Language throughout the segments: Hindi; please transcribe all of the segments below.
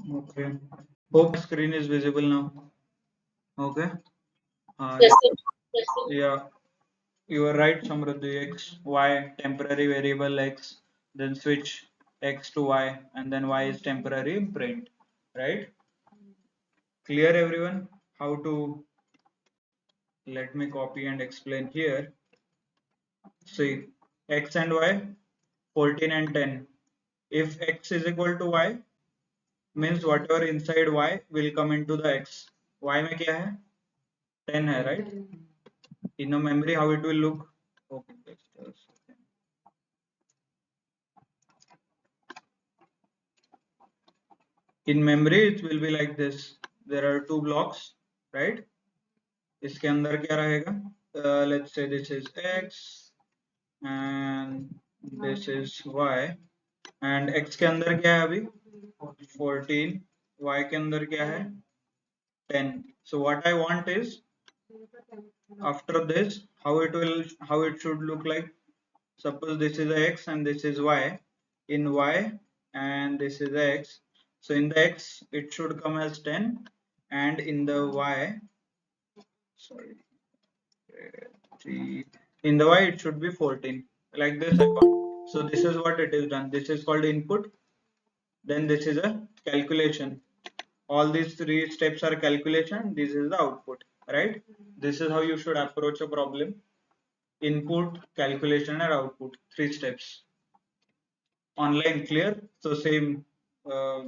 Okay. Hope screen is visible now. Okay. Yes, sir. Yeah, you are right, Samruddhi. X, Y, temporary variable X, then switch X to Y, and then Y is temporary in print. Right? Clear, everyone? How to? Let me copy and explain here. See, X and Y, 14 and 10. If X is equal to Y, means whatever inside Y will come into the X. Y में क्या है? 10 है, right? In a memory, how it will look? Okay, in memory, it will be like this. There are two blocks, right? इसके अंदर क्या रहेगा? Let's say this is X and this is Y. And X के अंदर क्या है अभी? 14. Y के अंदर क्या है? 10. So what I want is, after this, how it should look like. Suppose this is X and this is Y. In Y and this is X. So in the X it should come as 10, and in the Y, sorry, in the Y it should be 14. Like this. So this is what it is done. This is called input. Then this is a calculation. All these three steps are calculation. This is the output, right? This is how you should approach a problem. Input, calculation, and output. 3 steps. Online clear? So same. Uh,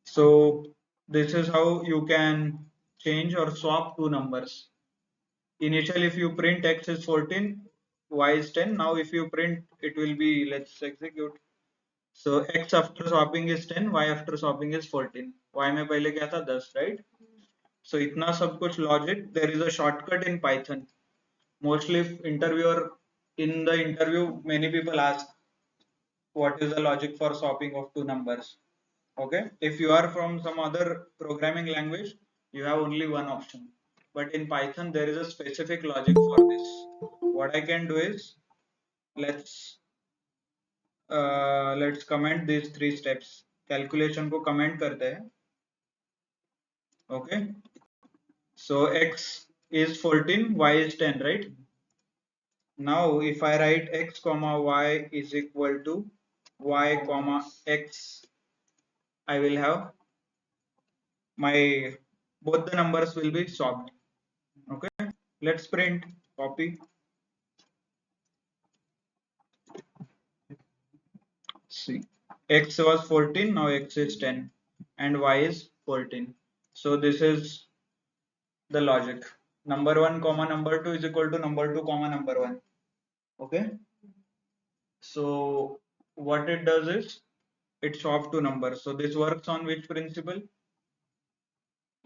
so this is how you can change or swap two numbers. Initially, if you print X is 14, Y is 10. Now if you print, it will be, let's execute. So X after swapping is 10, Y after swapping is 14. Y में पहले क्या था 10, right? So इतना सब कुछ logic. There is a shortcut in Python. Mostly in the interview, many people ask, what is the logic for swapping of two numbers? Okay, if you are from some other programming language, you have only one option, but in Python there is a specific logic for this. What I can do is, let's comment these 3 steps. Calculation को comment करते हैं. Okay, so X is 14, Y is 10, right? Now if I write X comma Y is equal to Y comma X, I will have my both the numbers will be swapped. Okay, let's print. Copy. See, X was 14, now X is 10, and Y is 14. So this is the logic. Number 1 comma number 2 is equal to number 2 comma number 1. Okay, so what it does is it swaps two numbers. So this works on which principle?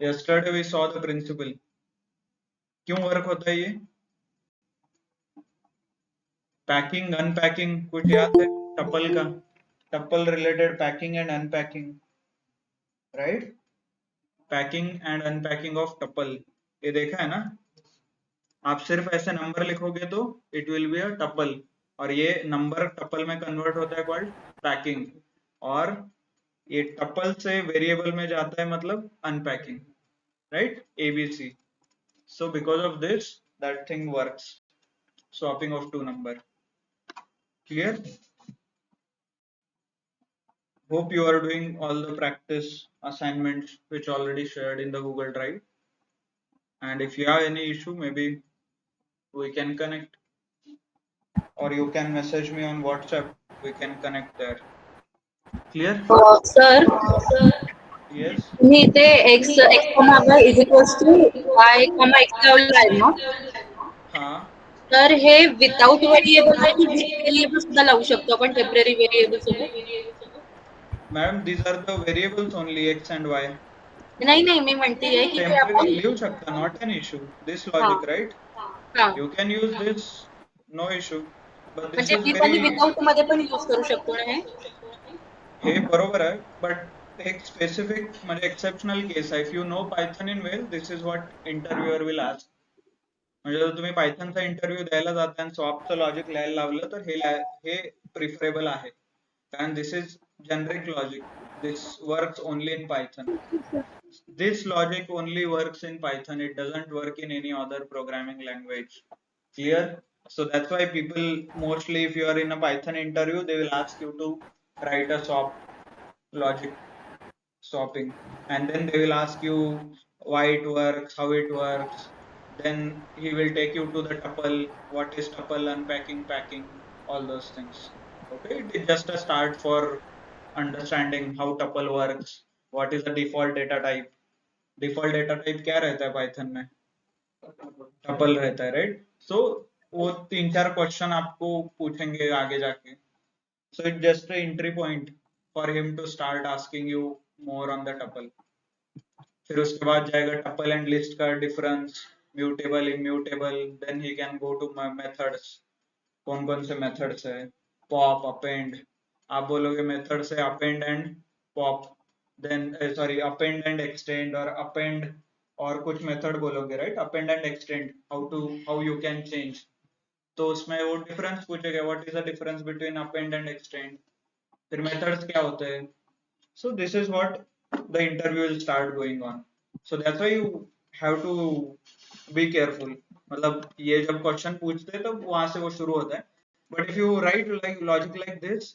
Yesterday we saw the principle. क्यों वर्क होता है ये? पैकिंग अनपैकिंग कुछ याद है? टपल का, tuple related packing and unpacking, right? Packing and unpacking of tuple, ये देखा है ना? आप सिर्फ ऐसे नंबर लिखोगे तो it will be a tuple, और ये नंबर टपल में कन्वर्ट होता है कॉल्ड पैकिंग, और ये टपल से वेरिएबल में जाता है मतलब unpacking, right? ABC. So because of this, that thing works. Swapping of two number. Clear? Hope you are doing all the practice assignments which already shared in the Google Drive. And if you have any issue, maybe we can connect, or you can message me on WhatsApp. We can connect there. Clear? Sir, Yes. मी इथे x comma y is equals to y comma x लावलेला आहे ना, हाँ. तर हे विदाउट व्हेरिएबल आहे की विथ व्हेरिएबल सुद्धा लावू शकतो आपण टेम्पररी व्हेरिएबल सोबत? Madam, these are the variables only, X and Y. नाही नाही, मी म्हणतेय की हे आपण Temporary लिहू शकता, not an issue. This logic, right? हां, You can use this, no issue. But this म्हणजे is विथ आणि very, विदाउट मध्ये पण यूज करू शकतो ना हे? हे बरोबर आहे, but एक specific म्हणजे exceptional case आहे. If you know Python in well, this is what interviewer will ask. म्हणजे जर तुम्ही पायथनचा इंटरव्ह्यू द्यायला जाता आणि स्वॅपचं लॉजिक लिहायला लावलं तर हे प्रिफरेबल आहे, कारण this is generic logic, this works only in Python. This logic only works in Python. It doesn't work in any other programming language. Clear? So that's why people mostly, if you are in a Python interview, they will ask you to write a swap logic swapping, and then they will ask you why it works, how it works. Then he will take you to the tuple, what is tuple, unpacking, packing, all those things. Okay, it is just a start for understanding how tuple works, what is the default data type. Default data type क्या रहता है पाइथन में? टपल रहता है, राइट? सो वो 3-4 क्वेश्चन आपको पूछेंगे आगे जाके. So it's just a entry point for him to start asking you more on the tuple. फिर उसके बाद जाएगा tuple and list का difference, mutable, immutable. Then he can go to methods. कौन कौन से methods है? Pop, append. आप बोलोगे method से append and pop. Then sorry, append and extend, or append और कुछ method बोलोगे, right? Append and extend. How you can change. तो उसमें वो difference पूछेगा. What is the difference between append and extend? फिर methods क्या होते हैं? So this is what the interview will start going on. So that's why you have to be careful. मतलब ये जब क्वेश्चन पूछते हैं तब वहां से वो शुरू होता है. But if you right like logic like this,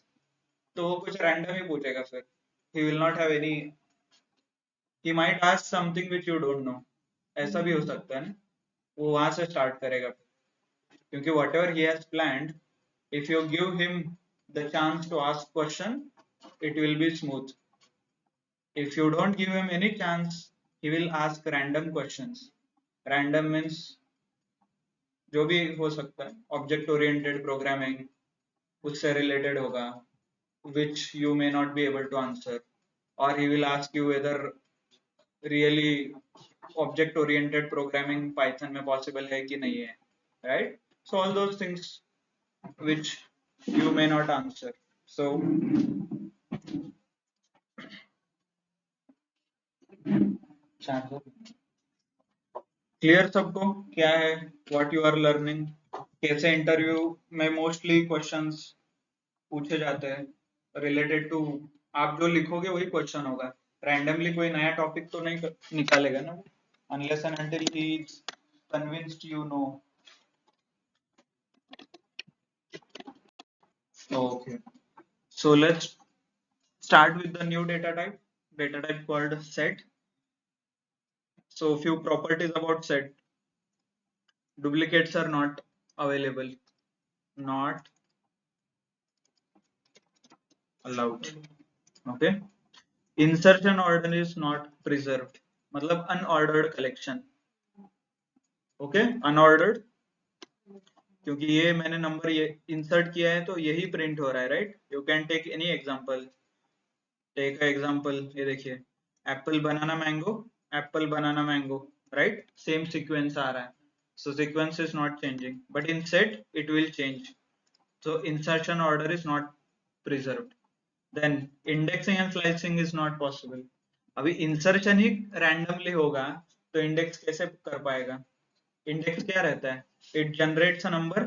तो वो कुछ रैंडम ही पूछेगा. फिर he will not have any, he might ask something which you don't know. ऐसा भी हो सकता है ना, वो वहां से स्टार्ट करेगा. क्योंकि whatever he has planned, if you give him the chance to ask question, it will be smooth. If you don't give him any chance, he will ask random questions. Random means जो भी हो सकता है, ऑब्जेक्ट ओरिएंटेड प्रोग्रामिंग, उससे रिलेटेड होगा, which you may not be able to answer, or he will ask you whether really object oriented programming Python में possible है कि नहीं है, right? So all those things which you may not answer. So clear सबको क्या है, व्हाट यू आर लर्निंग, कैसे इंटरव्यू में मोस्टली क्वेश्चंस पूछे जाते हैं रिलेटेड टू, आप जो लिखोगे वही क्वेश्चन होगा. रैंडमली कोई नया टॉपिक तो नहीं निकालेगा ना, unless and until he is convinced you know. Okay, so let's start with the new data type called set. So few properties about set. Duplicates are not available, not allowed. Okay. Insertion order is not preserved, मतलब unordered collection. Okay, unordered, क्योंकि ये मैंने नंबर ये इंसर्ट किया है तो यही प्रिंट हो रहा है, right? You can take any example. Take a example, ये देखिए, apple banana mango, apple banana mango, right? Same sequence आ रहा है. So sequence is not changing, but in set it will change. So insertion order is not preserved. Then indexing and slicing is not possible. अभी इंसर्शन ही रैंडमली होगा तो इंडेक्स कैसे कर पाएगा? इंडेक्स क्या रहता है? It generates a number,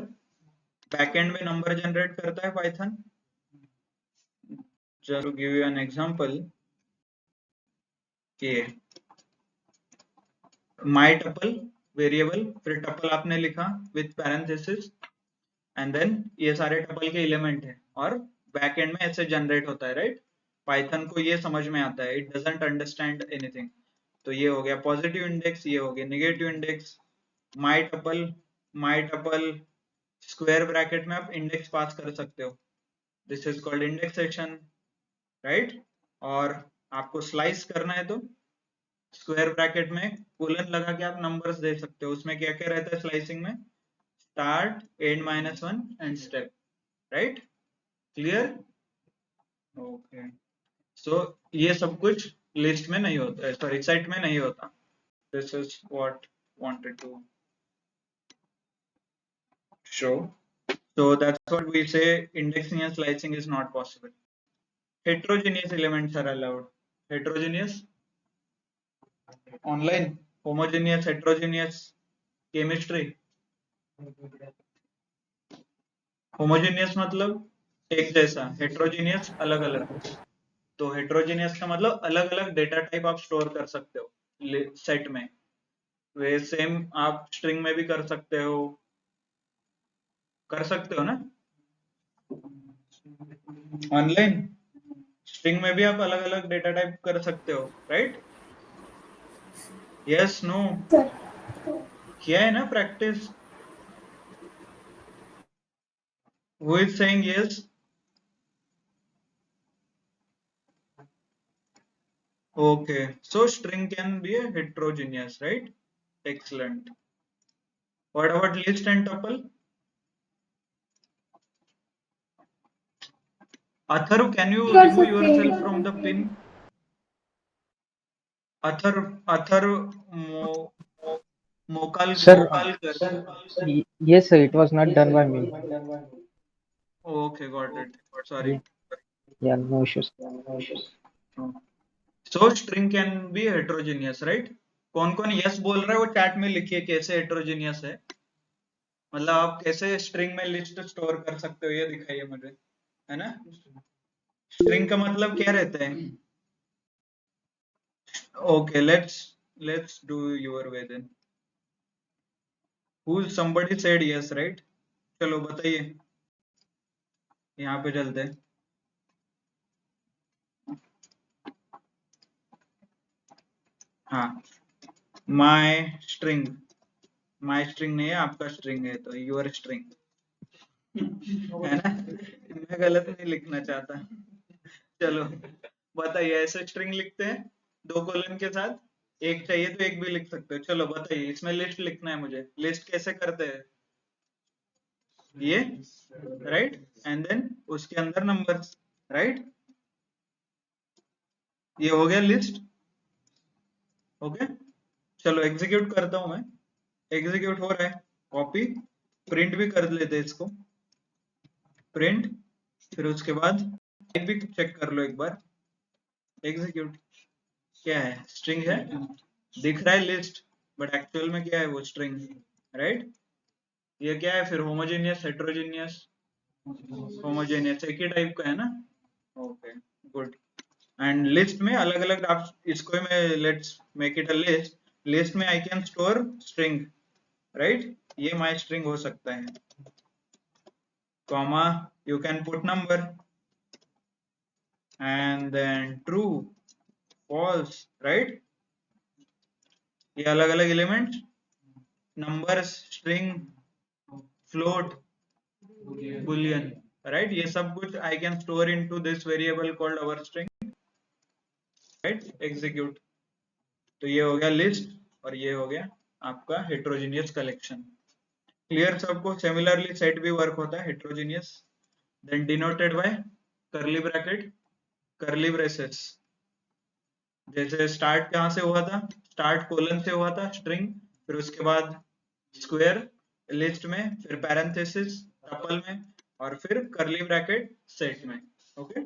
backend में नंबर जनरेट करता है Python. Just to give you an example, ये माय टपल वेरिएबल, फिर टपल आपने लिखा विद पैरेंथेसिस, एंड देन ये सारे टपल के एलिमेंट है, और बैकएंड में ऐसे जनरेट होता है, राइट? पाइथन को ये समझ में आता है, इट डजंट अंडरस्टैंड एनीथिंग. तो ये हो गया पॉजिटिव इंडेक्स, ये हो गया negative index. My tuple square bracket में आप इंडेक्स पास कर सकते हो, this is called indexation, right? और आपको स्लाइस करना है तो स्क्वायर ब्रैकेट में कोलन लगा के आप नंबर्स दे सकते हो. उसमें क्या क्या रहता है स्लाइसिंग में? Start, end -1 end step, right? Clear? Okay. So ये सब कुछ लिस्ट में नहीं होता है, सॉरी सेट में नहीं होता. This is what wanted to show. So that's what we say, indexing and slicing is not possible. Heterogeneous elements are allowed. Heterogeneous, online, homogeneous, heterogeneous, chemistry. Homogeneous मतलब एक जैसा, हेट्रोजीनियस अलग अलग। तो हेट्रोजीनियस का मतलब अलग अलग डेटा टाइप आप स्टोर कर सकते हो सेट में। वे सेम आप स्ट्रिंग में भी कर सकते हो ना ऑनलाइन। स्ट्रिंग में भी आप अलग अलग डेटा टाइप कर सकते हो, राइट? यस, नो, सर किया है ना practice? Who is saying yes? Okay, so string can be a heterogeneous, right? Excellent. What about list and tuple? Atharv, can you कर remove सकते yourself from the हैं। pin? Atharv Mo, Sir, Mokalkar. yes, sir, it was not done by me. Okay, got it. Yeah, Sorry. yeah, no issues. So string can be heterogeneous, right? कौन कौन यस बोल रहा है वो चैट में लिखिए कैसे heterogeneous है। मतलब आप कैसे स्ट्रिंग में लिस्ट स्टोर कर सकते हो ये दिखाइए मुझे, है ना? स्ट्रिंग का मतलब क्या रहता है? Okay, let's do your way then. Who somebody said yes, right? चलो बताइए, यहाँ पे चलते हैं। हाँ, my string नहीं है, आपका स्ट्रिंग है तो your string है ना? मैं गलत नहीं लिखना चाहता। चलो बताइए, ऐसे स्ट्रिंग लिखते हैं 2 कोलन के साथ, एक चाहिए तो एक भी लिख सकते हो। चलो बताइए, इसमें लिस्ट लिखना है मुझे। लिस्ट कैसे करते हैं? ये राइट, एंड देन उसके अंदर नंबर्स, राइट? ये हो गया लिस्ट। ओके, चलो एग्जीक्यूट करता हूं मैं। एग्जीक्यूट हो रहा है, कॉपी, प्रिंट भी कर लेते हैं इसको, प्रिंट, फिर उसके बाद टाइप भी चेक कर लो एक बार। एग्जीक्यूट, क्या है? स्ट्रिंग है, दिख रहा है लिस्ट, बट एक्चुअल में क्या है वो? String, right? ये क्या है फिर? Homogeneous, heterogeneous? होमोजेनियस, एक ही टाइप का है ना? Okay, good. एंड लिस्ट में अलग अलग आप इसको मैं, let's make it a list. List में I can store string, right? ये माय स्ट्रिंग हो सकता है, comma, you can put number and then true, false, right? ये अलग अलग elements, numbers, string, float, boolean, right? ये सब कुछ I can store into this variable called our string, right? Execute. तो ये हो गया लिस्ट और ये हो गया आपका हेट्रोजीनियस कलेक्शन। क्लियर सबको? सिमिलरली सेट भी वर्क होता है heterogeneous, then denoted by curly bracket, curly braces. जैसे स्टार्ट कहां से हुआ था? स्टार्ट कोलन से हुआ था स्ट्रिंग, फिर उसके बाद स्क्वायर लिस्ट में, फिर पैरेंथेसिस टपल में, और फिर कर्ली ब्रैकेट सेट में। Okay,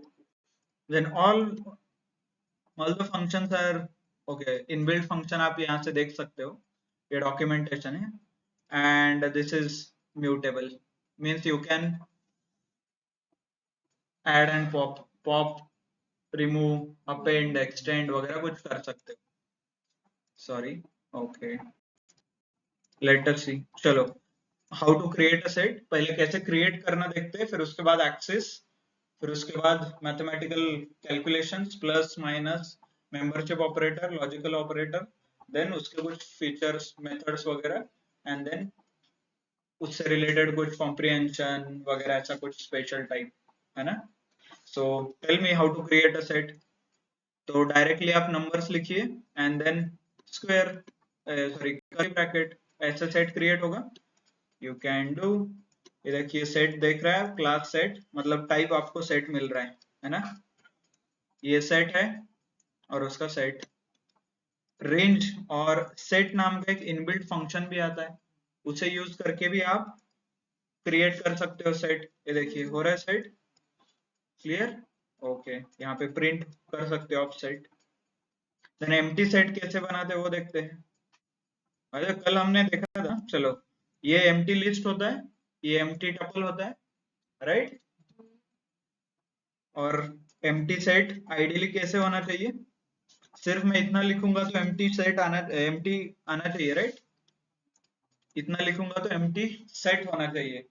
then all the functions are okay. Inbuilt function आप यहाँ से देख सकते हो, ये डॉक्यूमेंटेशन है, and this is mutable, means you can add and pop, remove, append, extend वगैरह कुछ कर सकते हो। Sorry, okay, let us see. चलो, how to create a set, पहले कैसे क्रिएट करना देखते हैं, फिर उसके बाद एक्सेस, फिर उसके बाद mathematical calculations, plus minus, membership operator, logical operator, then उसके कुछ फीचर्स, मेथड्स वगैरह, एंड देन उससे रिलेटेड कुछ कॉम्प्रिहेंशन वगैरह, ऐसा कुछ स्पेशल टाइप, है ना? So tell me how to create a set. तो डायरेक्टली आप नंबर्स लिखिए and then square, sorry curly bracket, ऐसा सेट क्रिएट होगा। यू कैन डू, ये देखिए सेट देख रहा है, क्लास सेट मतलब टाइप आपको सेट मिल रहा है ना? ये सेट है और उसका सेट। रेंज और सेट नाम का एक इनबिल्ट फंक्शन भी आता है, उसे यूज करके भी आप क्रिएट कर सकते हो सेट। ये देखिए हो रहा है सेट, क्लियर? ओके, यहाँ पे प्रिंट कर सकते हो आप सेट। देन एम्प्टी सेट कैसे बनाते हैं वो देखते हैं। अरे कल हमने देखा था, चलो ये एम्प्टी लिस्ट होता है, ये एम्प्टी टपल होता है, राइट। और एम्प्टी सेट आइडियली कैसे होना चाहिए, सिर्फ मैं इतना लिखूंगा तो एम्प्टी आना चाहिए, राइट। इतना लिखूंगा तो एम्प्टी सेट होना चाहिए,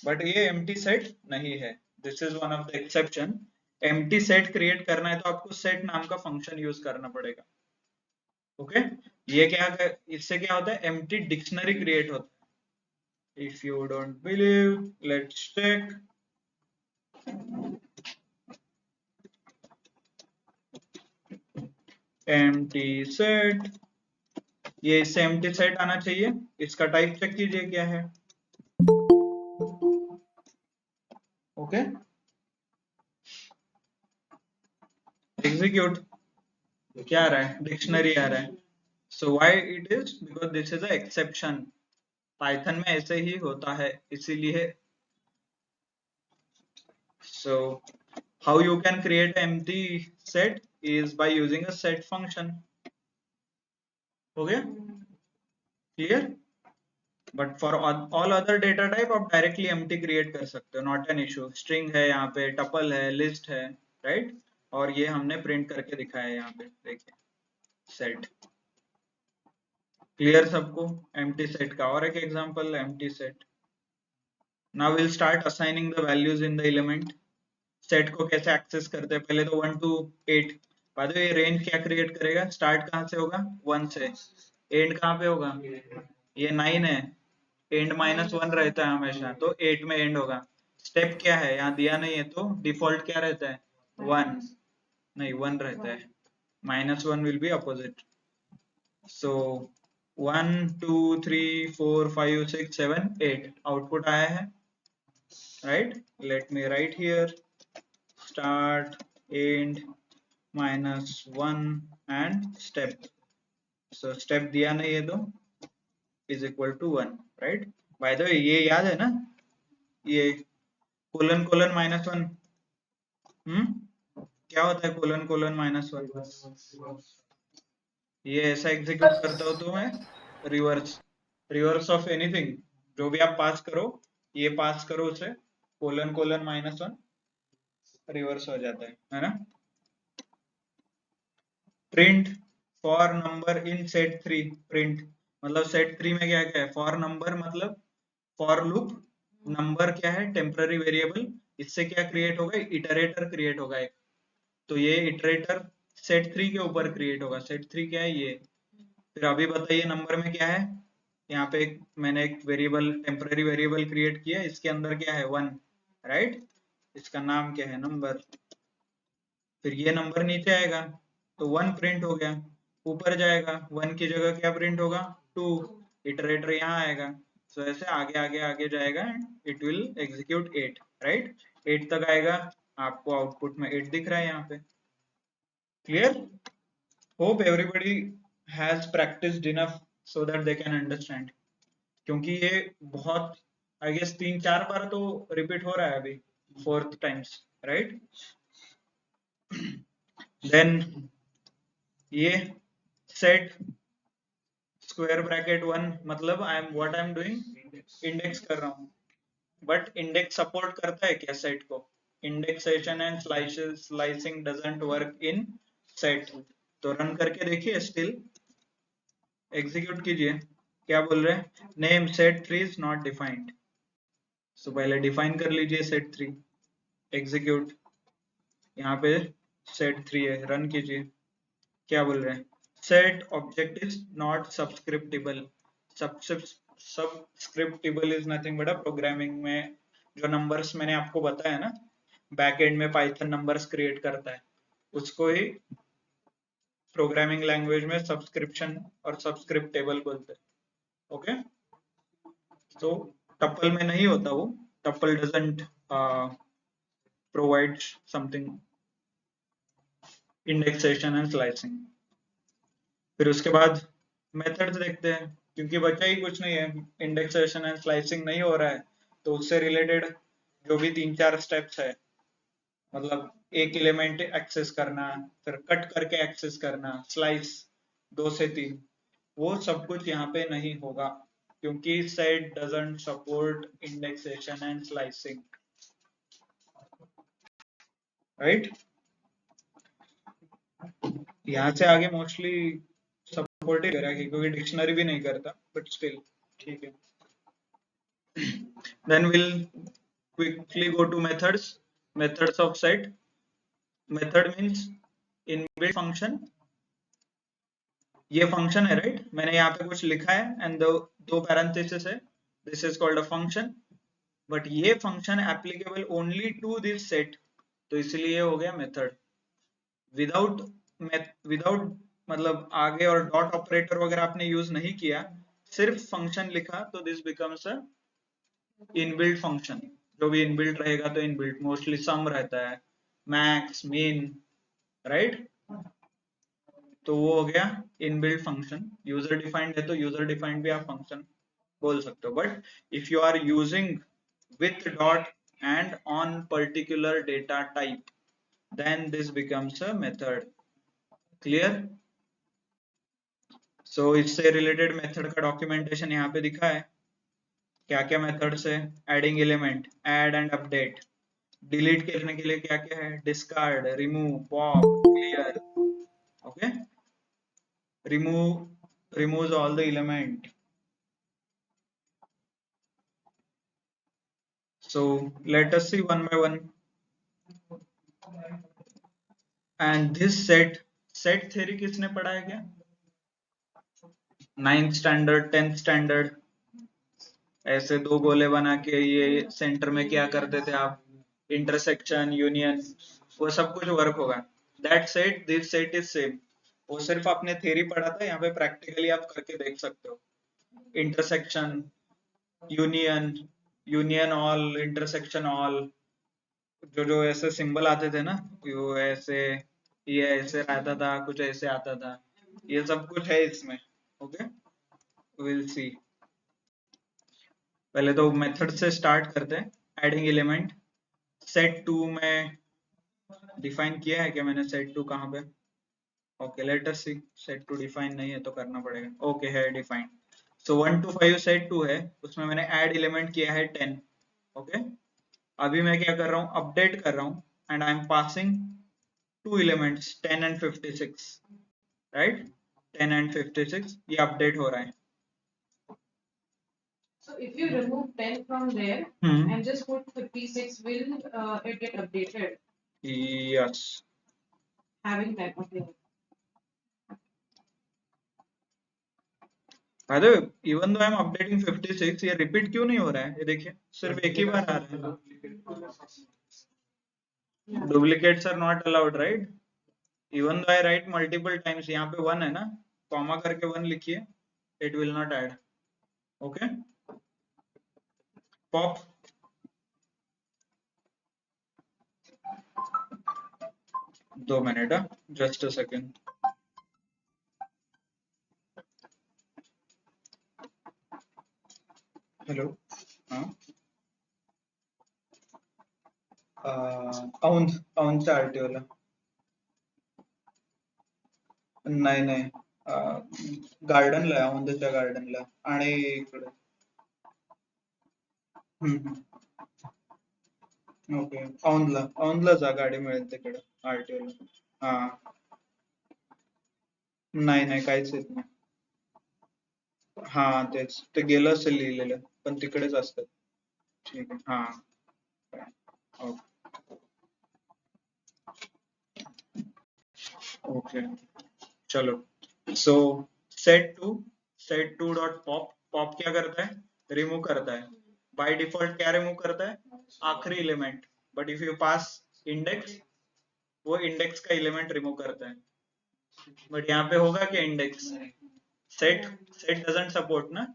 बट ये एम्प्टी सेट नहीं है। This is one of the exception. Empty set create करना है तो आपको सेट नाम का फंक्शन यूज करना पड़ेगा। ओके ये इससे क्या होता है, एम्प्टी डिक्शनरी क्रिएट होता है। If you don't believe, let's check. Empty set, ये इससे एम्प्टी सेट आना चाहिए। इसका टाइप चेक कीजिए क्या है। ओके एग्जीक्यूट, क्या आ रहा है, डिक्शनरी आ रहा है। So why it is, because this is a exception. Python में ऐसे ही होता है, इसीलिए। So how you can create an empty set is by using a set function. हो गया clear. But for all other data type आप डायरेक्टली एम्प्टी क्रिएट कर सकते हो, नॉट एन इशू। स्ट्रिंग है यहाँ पे, टपल है, लिस्ट है, राइट। और ये हमने प्रिंट करके दिखाया है यहाँ पे, देखिए सेट। क्लियर सबको एम्प्टी सेट का। और एक example empty set. Now will start assigning the values in the element. Set को कैसे एक्सेस करते हैं, पहले तो 1 to 8। बाद में ये रेंज क्या क्रिएट करेगा, स्टार्ट कहाँ से होगा, 1 से, एंड कहाँ पे होगा, ये 9 है, एंड -1 रहता है हमेशा, तो 8 में एंड होगा। स्टेप क्या है, यहाँ दिया नहीं है, तो डिफॉल्ट क्या रहता है, 1 नहीं 1 रहता है, -1 will be opposite. So 1 2 3 4 5 6 7 8 output आया है, right. Let me right here start, end, -1 and step. So step दिया नहीं है तो is equal to 1, right? By the way ये याद है ना, ये कोलन कोलन -1, क्या होता है कोलन कोलन -1, ये ऐसा एग्जीक्यूट करता हो तो मैं रिवर्स ऑफ एनीथिंग, जो भी आप पास करो, ये पास करो उसे, कोलन कोलन -1 रिवर्स हो जाता है ना। Print for number in set 3, print मतलब सेट 3 में क्या क्या है, फॉर नंबर मतलब फॉर लूप, नंबर क्या है, टेम्पररी वेरिएबल। इससे क्या क्रिएट होगा, इटरेटर क्रिएट होगा एक, तो ये इटरेटर सेट 3 के ऊपर क्रिएट होगा। सेट 3 क्या है, ये। फिर अभी बताइए नंबर में क्या है, यहाँ पे मैंने एक वेरिएबल, टेम्पररी वेरिएबल क्रिएट किया, इसके अंदर क्या है, 1, राइट। इसका नाम क्या है, नंबर। फिर ये नंबर नीचे आएगा तो 1 प्रिंट हो गया, ऊपर जाएगा 1 की जगह क्या प्रिंट होगा, 2, इटरेटर यहाँ आएगा। सो ऐसे आगे आगे आगे जाएगा and it will execute 8, right. 8 तक आएगा, आपको आउटपुट में 8 दिख रहा है यहाँ पे। Clear. Hope everybody has practised enough so that they can understand, क्योंकि ये बहुत आई गेस 3-4 बार तो रिपीट हो रहा है अभी, 4th टाइम्स, राइट। देन ये सेट स्क्वायर ब्रैकेट 1 मतलब what I am doing, index कर रहा हूँ। बट इंडेक्स सपोर्ट करता है क्या सेट को, indexation and slicing doesn't work in set. तो रन करके देखिए, स्टिल एग्जीक्यूट कीजिए, क्या बोल रहे हैं, name set 3 is not defined. So पहले डिफाइन कर लीजिए सेट 3, एग्जीक्यूट, यहाँ पे सेट 3 है, रन कीजिए, क्या बोल रहे हैं, set object is not subscriptable. Subscriptable is nothing but programming में जो नंबर्स मैंने आपको बताया ना, बैकएंड में पाइथन नंबर्स क्रिएट करता है, उसको ही प्रोग्रामिंग लैंग्वेज में सब्सक्रिप्शन और सब्सक्रिप्टेबल बोलते हैं। ओके तो टपल में नहीं होता वो, tuple doesn't provide something indexation and slicing. फिर उसके बाद मेथड्स देखते हैं, क्योंकि बचा ही कुछ नहीं है, इंडेक्सेशन एंड स्लाइसिंग नहीं हो रहा है, तो उससे रिलेटेड जो भी 3-4 स्टेप्स है, मतलब एक एलिमेंट एक्सेस करना, फिर कट करके एक्सेस करना, स्लाइस 2 से 3, वो सब कुछ यहाँ पे नहीं होगा। क्योंकि set doesn't support indexation and slicing, right? यहाँ से आगे मोस्टली सपोर्ट ही करेगा क्योंकि डिक्शनरी भी नहीं करता, बट स्टिल ठीक है. Then we'll quickly go to methods. Methods of set. Method means inbuilt function. ये फंक्शन है, राइट? मैंने यहाँ पे कुछ लिखा है एंड दो पैरेंथेसिस है. This is called a function, but ये function applicable only to this set, तो इसलिए हो गया मेथड. विदाउट विदाउट मतलब आगे और डॉट ऑपरेटर वगैरह आपने यूज नहीं किया, सिर्फ फंक्शन लिखा, तो this becomes a inbuilt function. जो भी इनबिल्ट रहेगा तो इनबिल्ट मोस्टली सम रहता है, मैक्स, मीन, राइट? तो वो हो गया इनबिल्ट फंक्शन. यूजर डिफाइंड है तो यूजर डिफाइंड भी आप फंक्शन बोल सकते हो, but if you are using with dot and on particular data type, then this becomes a method. Clear? So इससे रिलेटेड मेथड का डॉक्यूमेंटेशन यहाँ पे दिखा है. क्या क्या मेथड्स है? Adding element, add and update. Delete करने के लिए क्या क्या है? Discard, remove, pop, clear. Okay, removes all the element. So let us see one by one. And this set theory किसने पढ़ा है क्या? 9th standard, 10th standard. ऐसे दो गोले बना के ये सेंटर में क्या करते थे आप? इंटरसेक्शन, यूनियन, वो सब कुछ वर्क होगा. That set, this set is same. वो सिर्फ आपने थ्योरी पढ़ा था, यहाँ पे प्रैक्टिकली आप करके देख सकते हो. Intersection, union, union all, intersection all, जो जो ऐसे सिंबल आते थे ना, वो ऐसे, ये ऐसे आता था, कुछ ऐसे आता था, ये सब कुछ है इसमें. Okay, will see. पहले तो मेथड से स्टार्ट करते हैं. Adding element. सेट टू में डिफाइन किया है क्या मैंने? सेट टू कहाँ पे? Okay, let us see. Set two define नहीं है तो करना पड़ेगा. ओके, है define. So 1 to 5 set two है, उसमें मैंने ऐड एलिमेंट किया है 10. ओके, अभी मैं क्या कर रहा हूँ? अपडेट कर रहा हूँ and I am passing two elements 10 and 56, right? 10 and 56 ये अपडेट हो रहा है. So if you remove 10 from there and just put 56, will it get updated? Yes. Having that, okay. By the way, even though I'm updating 56, ये रिपीट क्यों नहीं हो रहा है? ये देखिए, सिर्फ एक ही बार आ रहा है. Duplicates are not allowed, right? Even though I write multiple times, यहाँ पे 1 है ना, कॉमा करके 1 लिखिए, it will not add. Okay? Pop. दो minute, just a second. Hello, हाँ, औंध आरटी वाला. नाही नाही, गार्डनला, औंधच्या गार्डनला आणि इकडे. ओके, औंधला जा, गाडी मिळेल तिकडे आरटीओ ला. हा, नाही नाही, काहीच येत नाही. हा, तेच ते गेलं असेल लिहिलेलं, पण तिकडेच असतात. ठीक आहे, हा, ओके, चलो. सो set2 डॉट पॉप. पॉप क्या करता है? रिमूव करता है. बाय डिफॉल्ट क्या रिमूव करता है? आखिरी element. But if you pass index, वो इंडेक्स का एलिमेंट रिमूव करता है. बट यहाँ पे होगा क्या इंडेक्स? सेट डजंट सपोर्ट ना.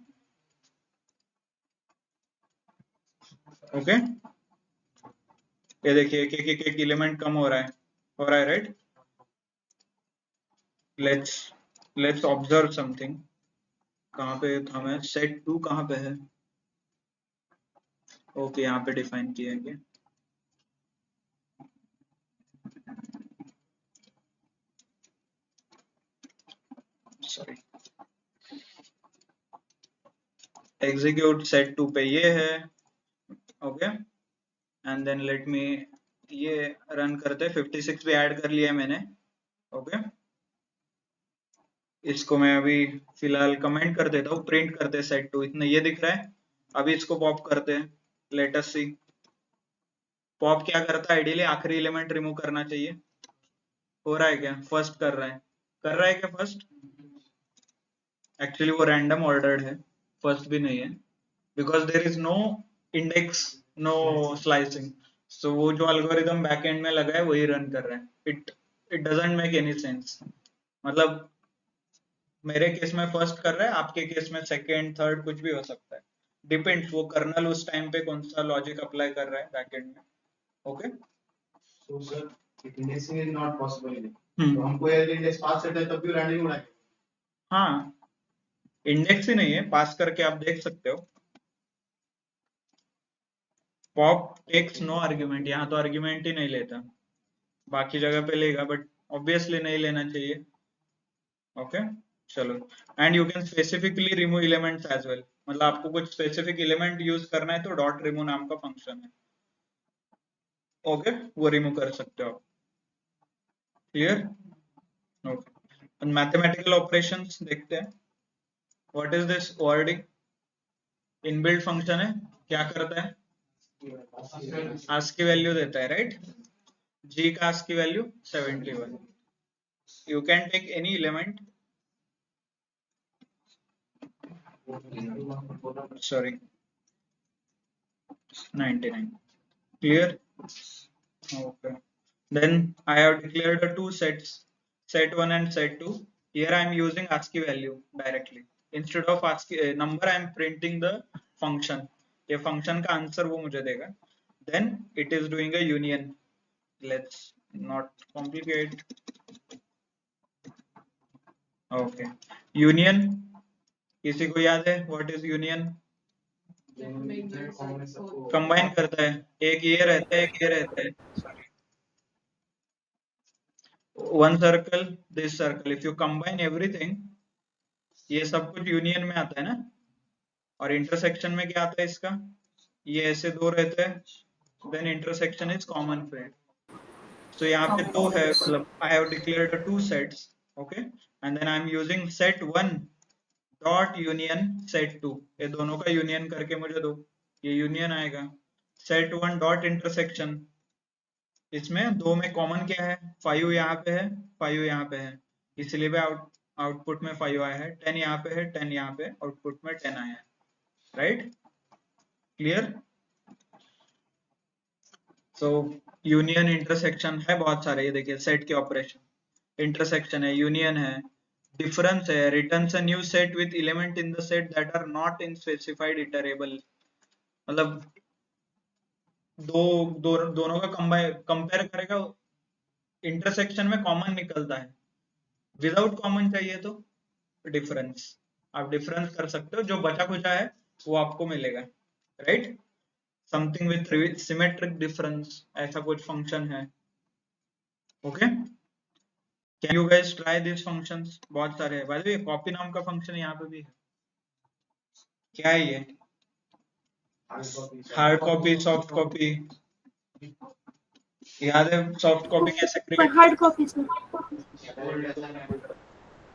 ओके, ये देखिए एक एक एक एलिमेंट कम हो रहा है, राइट? Let's observe something. कहाँ पे था मैं? सेट टू कहाँ पे है? ओके, यहाँ पे डिफाइन किया है. सॉरी, एग्जीक्यूट सेट टू पे ये है, okay, and then let me ये रन करते, 56 भी ऐड कर लिया है मैंने, ओके। इसको मैं अभी फिलहाल कमेंट कर देता हूँ, प्रिंट करते सेट टू, इतना ये दिख रहा है। अभी इसको पॉप करते हैं, लेट अस सी पॉप क्या करता है। आइडियली आखिरी एलिमेंट रिमूव करना चाहिए, हो रहा है क्या? फर्स्ट कर रहा है क्या फर्स्ट? एक्चुअली वो रैंडम ऑर्डर्ड है, फर्स्ट भी नहीं है, because there is no index, no slicing. So वो जो एल्गोरिदम बैकएंड में लगा है वही रन कर रहा है। It doesn't make any sense. मतलब मेरे केस में फर्स्ट कर रहा है, आपके केस में सेकंड, थर्ड कुछ भी हो सकता है, डिपेंड्स वो कर्नल उस टाइम पे कौन सा लॉजिक अप्लाई कर रहा है बैकएंड में, okay. So sir, if indexing is not possible, तो हमको यदि इंडेक्स पास करते हैं तब भी रैंडमली उड़ाएगा। हाँ, इंडेक्स ही नहीं है, पास करके आप देख सकते हो। पॉप टेक्स नो आर्ग्यूमेंट, यहाँ तो आर्ग्यूमेंट ही नहीं लेता, बाकी जगह पे लेगा बट ऑब्वियसली नहीं लेना चाहिए, ओके। चलो, and you can specifically remove elements as well, मतलब आपको कुछ स्पेसिफिक एलिमेंट यूज करना है तो डॉट रिमूव नाम का फंक्शन है, ओके, वो रिमूव कर सकते हो आप। क्लियर? ओके, मैथमेटिकल ऑपरेशंस देखते हैं। What is this ORD? Inbuilt function है, क्या करता है? आस्क की वैल्यू देता है, राइट? जी का ASCII value 71। You can take any element, sorry, 99. Clear? Okay, then I have declared the two sets, set 1 and set 2. Here I am using ASCII value directly, instead of ASCII number I am printing the function. ये function का आंसर वो मुझे देगा, then it is doing a union. Let's not complicate. Okay, union, किसी को याद है what is union? कंबाइन करता है, एक ये रहता है, एक ये रहता है, sorry, one circle, this circle, if you combine everything, ये सब कुछ यूनियन में आता है ना। और इंटरसेक्शन में क्या आता है इसका? ये ऐसे दो रहते हैं, then intersection is common friend. So यहाँ पे दो है, मतलब I have declared two sets, okay, and then I am using set 1 dot union set 2, ये दोनों का यूनियन करके मुझे दो, ये यूनियन आएगा। सेट 1 डॉट इंटरसेक्शन, इसमें दो में कॉमन क्या है? 5 यहाँ पे है, 5 यहाँ पे है, इसलिए भी आउटपुट में 5 आया है। 10 यहाँ पे है, 10 यहाँ पे, आउटपुट में 10 आया है, right? Clear? So union intersection है बहुत सारे, ये देखिए सेट के ऑपरेशन, इंटरसेक्शन है, यूनियन है, डिफरेंस है, returns a new set with element in the set that are not in specified iterable. मतलब दोनों का कंपेयर करेगा, इंटरसेक्शन में कॉमन निकलता है, विदाउट कॉमन चाहिए तो डिफरेंस, आप डिफरेंस कर सकते हो, जो बचा खुचा है वो आपको मिलेगा, right? Something with symmetric difference, ऐसा कुछ फंक्शन है, okay. Can you guys try this functions? बहुत सारे हैं, बाय द वे कॉपी नाम का फंक्शन यहाँ पे भी है, क्या है ये? हार्ड कॉपी, सॉफ्ट कॉपी, याद है सॉफ्ट कॉपी कैसे क्रिएट? हार्ड कॉपी से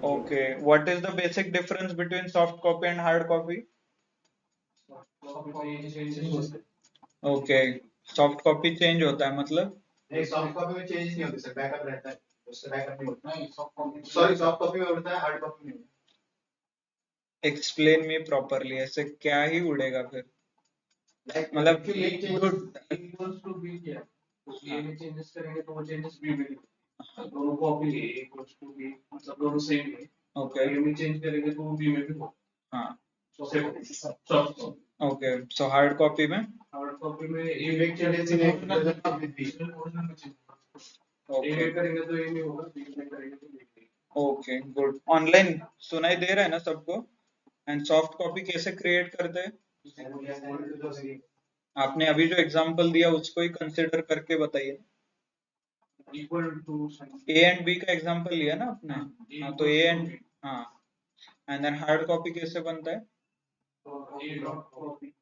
okay, what is the basic difference between soft copy and hard copy? Okay, soft copy change होता है, मतलब नहीं, सॉफ्ट कॉपी में चेंज नहीं होता सर, बैकअप रहता है, उससे बैकअप नहीं होता। नहीं, सॉरी, सॉफ्ट कॉपी में होता है, हार्ड कॉपी में नहीं होता। एक्सप्लेन मी प्रॉपरली, ऐसे क्या ही उड़ेगा फिर? मतलब इक्वल्स टू बी क्या, ए में चेंजेस करेंगे तो वो चेंजेस बी में होंगे, दोनों copy A equals to B, मतलब दोनों सेम है, ओके, ए में चेंज करेंगे तो वो बी में भी होगा। हाँ, soft copy, okay, so hard copy में, हार्ड कॉपी में ए में चेंजेस करेंगे बी, ए में करेंगे तो ए में होगा, बी में करेंगे तो बी में। Okay, good. ऑनलाइन सुनाई दे रहा है ना सबको? एंड सॉफ्ट कॉपी कैसे क्रिएट करते हैं? आपने अभी जो एग्जांपल दिया उसको ही कंसिडर करके बताइए। Equal to A and B का एग्जांपल लिया ना आपने? हाँ, तो ए एंड, हाँ, एंड देन हार्ड कॉपी कैसे बनता है? A dot copy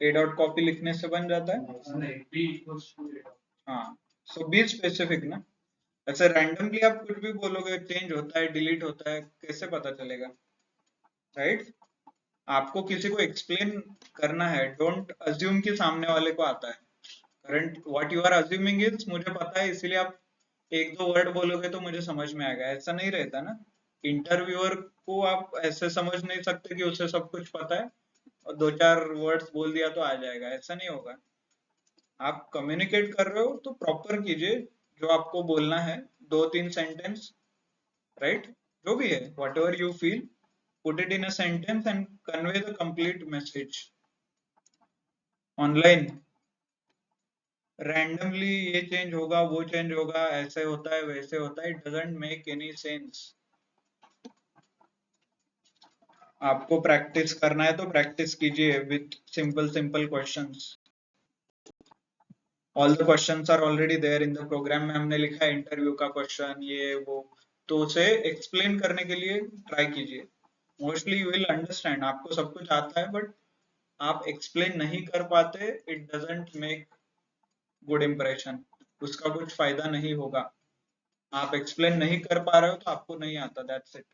A dot copy लिखने से बन जाता है। नहीं B equals to A dot. हाँ, सो बी स्पेसिफिक ना। ऐसे रैंडमली आप कुछ भी बोलोगे, चेंज होता है, डिलीट होता है, कैसे पता चलेगा, राइट? आपको किसी को एक्सप्लेन करना है, डोंट अज्यूम कि सामने वाले को आता है। Current what you are assuming is मुझे पता है इसीलिए आप एक दो वर्ड बोलोगे तो मुझे समझ में आएगा, ऐसा नहीं रहता ना। इंटरव्यूअर को आप ऐसे समझ नहीं सकते कि उसे सब कुछ पता है और दो चार वर्ड्स बोल दिया तो आ जाएगा, ऐसा नहीं होगा। आप कम्युनिकेट कर रहे हो तो प्रॉपर कीजिए, जो आपको बोलना है, 2-3 सेंटेंस, राइट? जो भी है, what ever you feel, put it in a sentence and convey the complete message. Online randomly ये चेंज होगा, वो चेंज होगा, ऐसे होता है, वैसे होता है, it doesn't make any sense. आपको प्रैक्टिस करना है तो प्रैक्टिस कीजिए with simple simple questions. All the questions are already there in the program में, हमने लिखा है इंटरव्यू का क्वेश्चन ये वो, तो उसे एक्सप्लेन करने के लिए ट्राई कीजिए। मोस्टली यू विल अंडरस्टैंड, आपको सब कुछ आता है बट आप एक्सप्लेन नहीं कर पाते, it doesn't make good impression, उसका कुछ फायदा नहीं होगा। आप एक्सप्लेन नहीं कर पा रहे हो तो आपको नहीं आता, that's it,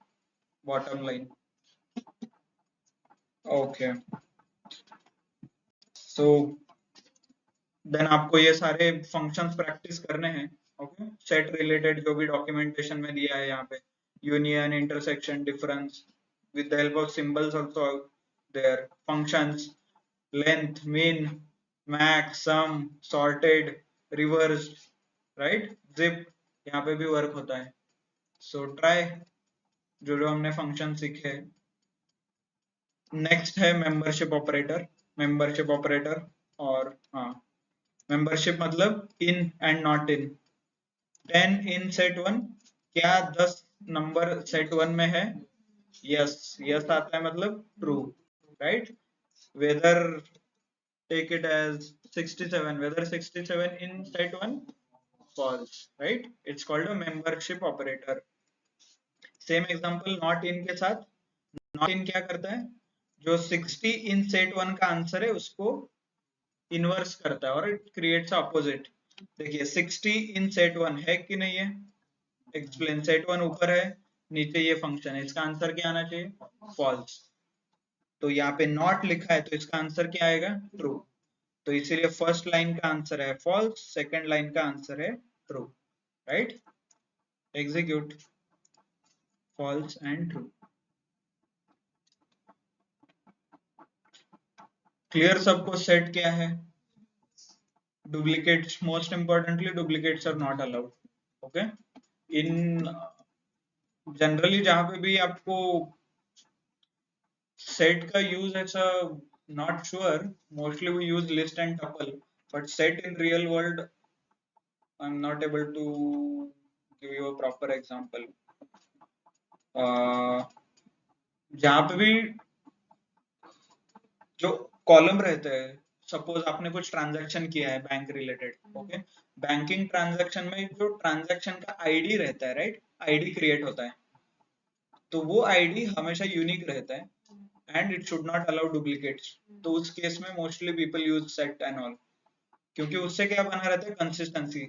bottom line. Okay, so then आपको ये सारे फंक्शंस प्रैक्टिस करने हैं। ओके, सेट रिलेटेड जो भी डॉक्यूमेंटेशन में दिया है यहाँ पे, union, intersection, difference, with the help of symbols also there, functions, length, mean, max, sum, sorted, reversed, right, zip, यहाँ पे भी वर्क होता है। सो ट्राई जो जो हमने फंक्शन सीखे। नेक्स्ट है मेंबरशिप ऑपरेटर। मेंबरशिप ऑपरेटर, और हाँ, मेंबरशिप मतलब in and not in. 10 in set 1, क्या 10 नंबर सेट 1 में है? यस, यस आता है मतलब true, right? Whether take it as 67, whether 67 in set 1, false, right? It's called a membership operator. Same example not in के साथ, not in क्या करता है, जो 60 in set 1 का आंसर है उसको इनवर्स करता है और इट क्रिएट्स अपोजिट। देखिए 60 in set 1 है कि नहीं है, एक्सप्लेन, सेट 1 ऊपर है, नीचे ये फंक्शन है, इसका आंसर क्या आना चाहिए? फॉल्स। तो यहाँ पे नॉट लिखा है तो इसका आंसर क्या आएगा? ट्रू। तो इसीलिए फर्स्ट लाइन का आंसर है फॉल्स, सेकंड लाइन का आंसर है true, right? Execute false and true. Clear सबको? सेट क्या है? Duplicates, most importantly duplicates are not allowed. Okay, in generally जहां पे भी आपको सेट का यूज ऐसा not sure, mostly we use list and tuple, but set in real world I am not able to give you a proper example. जहां पे भी जो कॉलम रहते हैं, सपोज आपने कुछ ट्रांजैक्शन किया है bank related, okay, banking transaction में जो ट्रांजैक्शन का आईडी रहता है, राइट, आईडी क्रिएट होता है, तो वो आईडी हमेशा यूनिक रहता है and it should not allow duplicates. तो उस केस में mostly people use set and all, क्योंकि उससे क्या बना रहता है? कंसिस्टेंसी।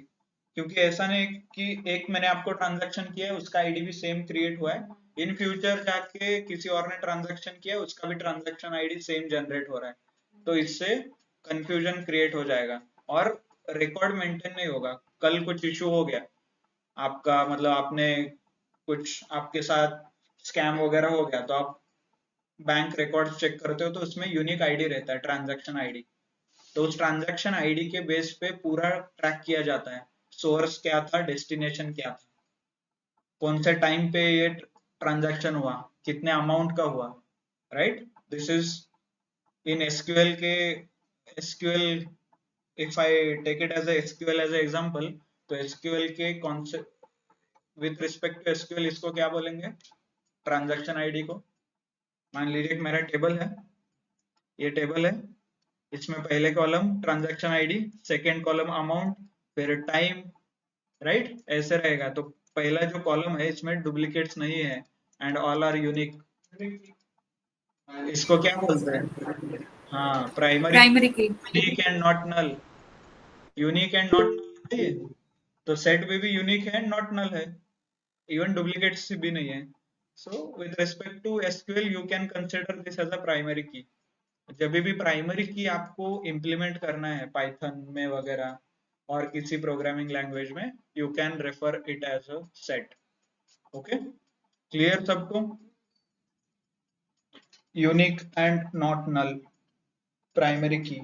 क्योंकि ऐसा नहीं कि एक मैंने आपको ट्रांजैक्शन किया है उसका आईडी भी सेम क्रिएट हुआ है, इन फ्यूचर जाके किसी और ने ट्रांजैक्शन किया है उसका भी ट्रांजैक्शन आईडी सेम जनरेट हो रहा है, तो इससे कंफ्यूजन क्रिएट हो जाएगा और रिकॉर्ड मेंटेन नहीं होगा। कल कुछ इशू हो गया आपका, मतलब आपने कुछ, आपके साथ स्कैम वगैरह हो गया, तो आप बैंक रिकॉर्ड चेक करते हो तो उसमें यूनिक आईडी रहता है, ट्रांजैक्शन आईडी, तो उस ट्रांजैक्शन आईडी के बेस पे पूरा ट्रैक किया जाता है, सोर्स क्या था, डेस्टिनेशन क्या था, कौन से टाइम पे ये ट्रांजैक्शन हुआ, कितने अमाउंट का हुआ, right? This is in SQL के, SQL, if I take it as SQL as example, तो एसक्यूएल के concept with respect to SQL इसको क्या बोलेंगे? ट्रांजैक्शन आईडी को। मान लीजिए मेरा टेबल है, ये टेबल है, इसमें पहले column transaction ID, second column amount, फिर टाइम, राइट? ऐसे रहेगा। तो पहला जो कॉलम है इसमें डुप्लीकेट्स नहीं है एंड ऑल आर यूनिक। इसको क्या बोलते हैं? हाँ, primary primary key. Unique and not null. Unique and not null है। तो सेट में भी यूनिक है, नॉट नल है, इवन डुप्लीकेट्स भी नहीं है। So with respect to SQL you can consider this as a primary key. जब भी प्राइमरी की आपको इम्प्लीमेंट करना है पाइथन में वगैरह और किसी प्रोग्रामिंग लैंग्वेज में, you can refer it as a set. Okay, clear सबको? Unique and not null, primary key.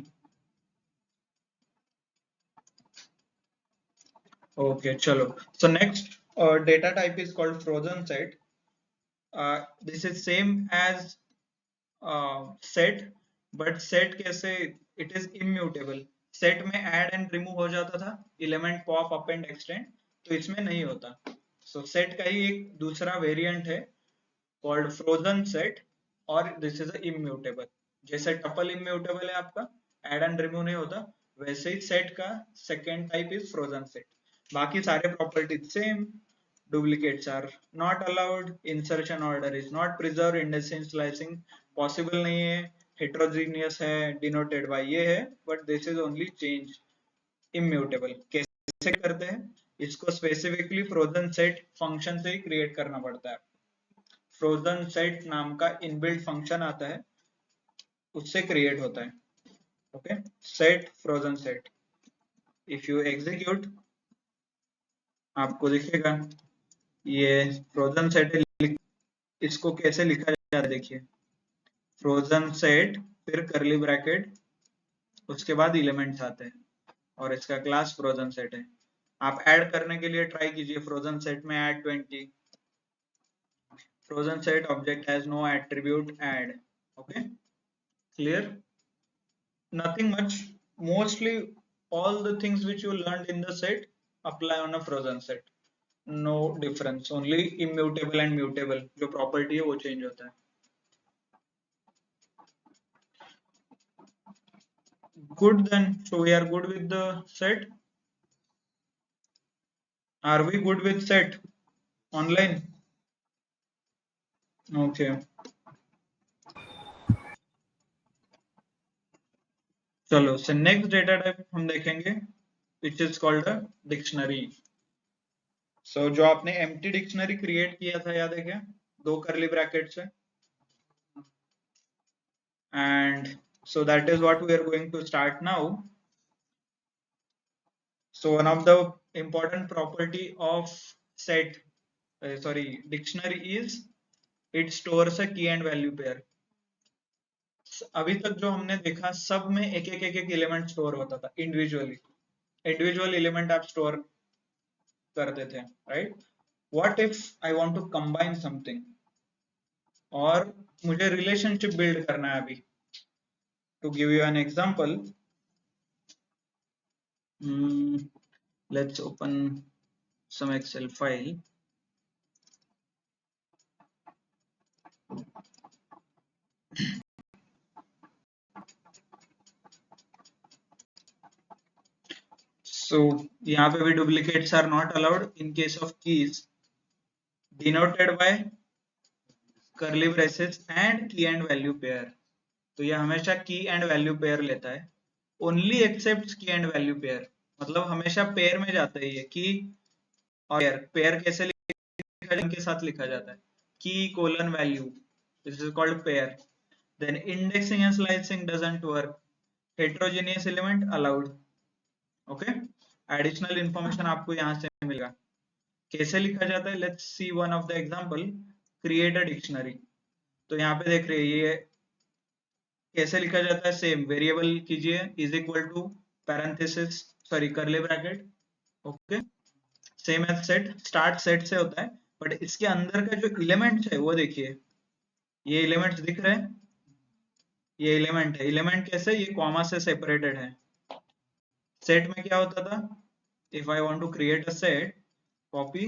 Okay चलो, so next data type is called frozen set. This is same as set, but set कैसे? It is immutable. set में add and remove हो जाता था, element pop up and extend, तो इसमें नहीं होता। so set का ही एक दूसरा वेरिएंट है called frozen set, और this is a immutable। जैसे tuple immutable है आपका, add and remove नहीं होता, वैसे ही set का second type is frozen set। बाकी सारे properties same। duplicates are not allowed, insertion order is not preserved, indexing slicing possible नहीं है, heterogeneous है, denoted by ये है, but this is only change, immutable। कैसे करते हैं इसको? स्पेसिफिकली फ्रोजन सेट फंक्शन से ही क्रिएट करना पड़ता है। फ्रोजन सेट नाम का इनबिल्ट फंक्शन आता है, उससे क्रिएट होता है। Okay, set frozen set. If you execute आपको दिखेगा ये फ्रोजन सेट है। इसको कैसे लिखा जाता है देखिए, फ्रोजन सेट फिर करली ब्रैकेट, उसके बाद एलिमेंट्स आते हैं और इसका क्लास फ्रोजन सेट है। आप ऐड करने के लिए ट्राई कीजिए फ्रोजन सेट में add 20। Frozen set object has no attribute add. Okay, clear? Nothing much. Mostly all the things which you learned in the set apply on a frozen set. No difference, only immutable and mutable जो property है वो change होता है। Good then, so we are good with the set. Are we good with set online? Okay, चलो so next data type हम देखेंगे which is called a dictionary. So जो आपने empty dictionary create किया था याद है क्या? दो curly brackets है, and so that is what we are going to start now. So one of the important property of set, dictionary is it stores a key and value pair. अभी तक जो हमने देखा सब में एक एक एलिमेंट स्टोर होता था इंडिविजुअली, इंडिविजुअल एलिमेंट आप स्टोर करते थे, right? What if I want to combine something और मुझे रिलेशनशिप बिल्ड करना है अभी। To give you an example, let's open some Excel file. So यहाँ पे भी duplicates are not allowed in case of keys denoted by curly braces and key and value pair। तो ये हमेशा key and value pair लेता है, only excepts key and value pair, मतलब हमेशा पेयर में जाता है ये key और pair। पेयर कैसे लिखा जाता है? के साथ लिखा जाता है key colon value, this is called pair। then indexing and slicing doesn't work, heterogeneous element allowed। Okay, additional information आपको यहाँ से मिलेगा। कैसे लिखा जाता है? Let's see one of the example, create a dictionary. तो यहाँ पे देख रहे हैं ये कैसे लिखा जाता है, सेम वेरिएबल कीजिए is equal to parenthesis curly bracket, okay, same as set, start set से होता है, बट इसके अंदर का जो एलिमेंट्स है वो देखिए, ये एलिमेंट्स दिख रहे हैं, ये एलिमेंट है। एलिमेंट कैसे? ये कॉमा से सेपरेटेड है। सेट में क्या होता था? If I want to create a set, copy,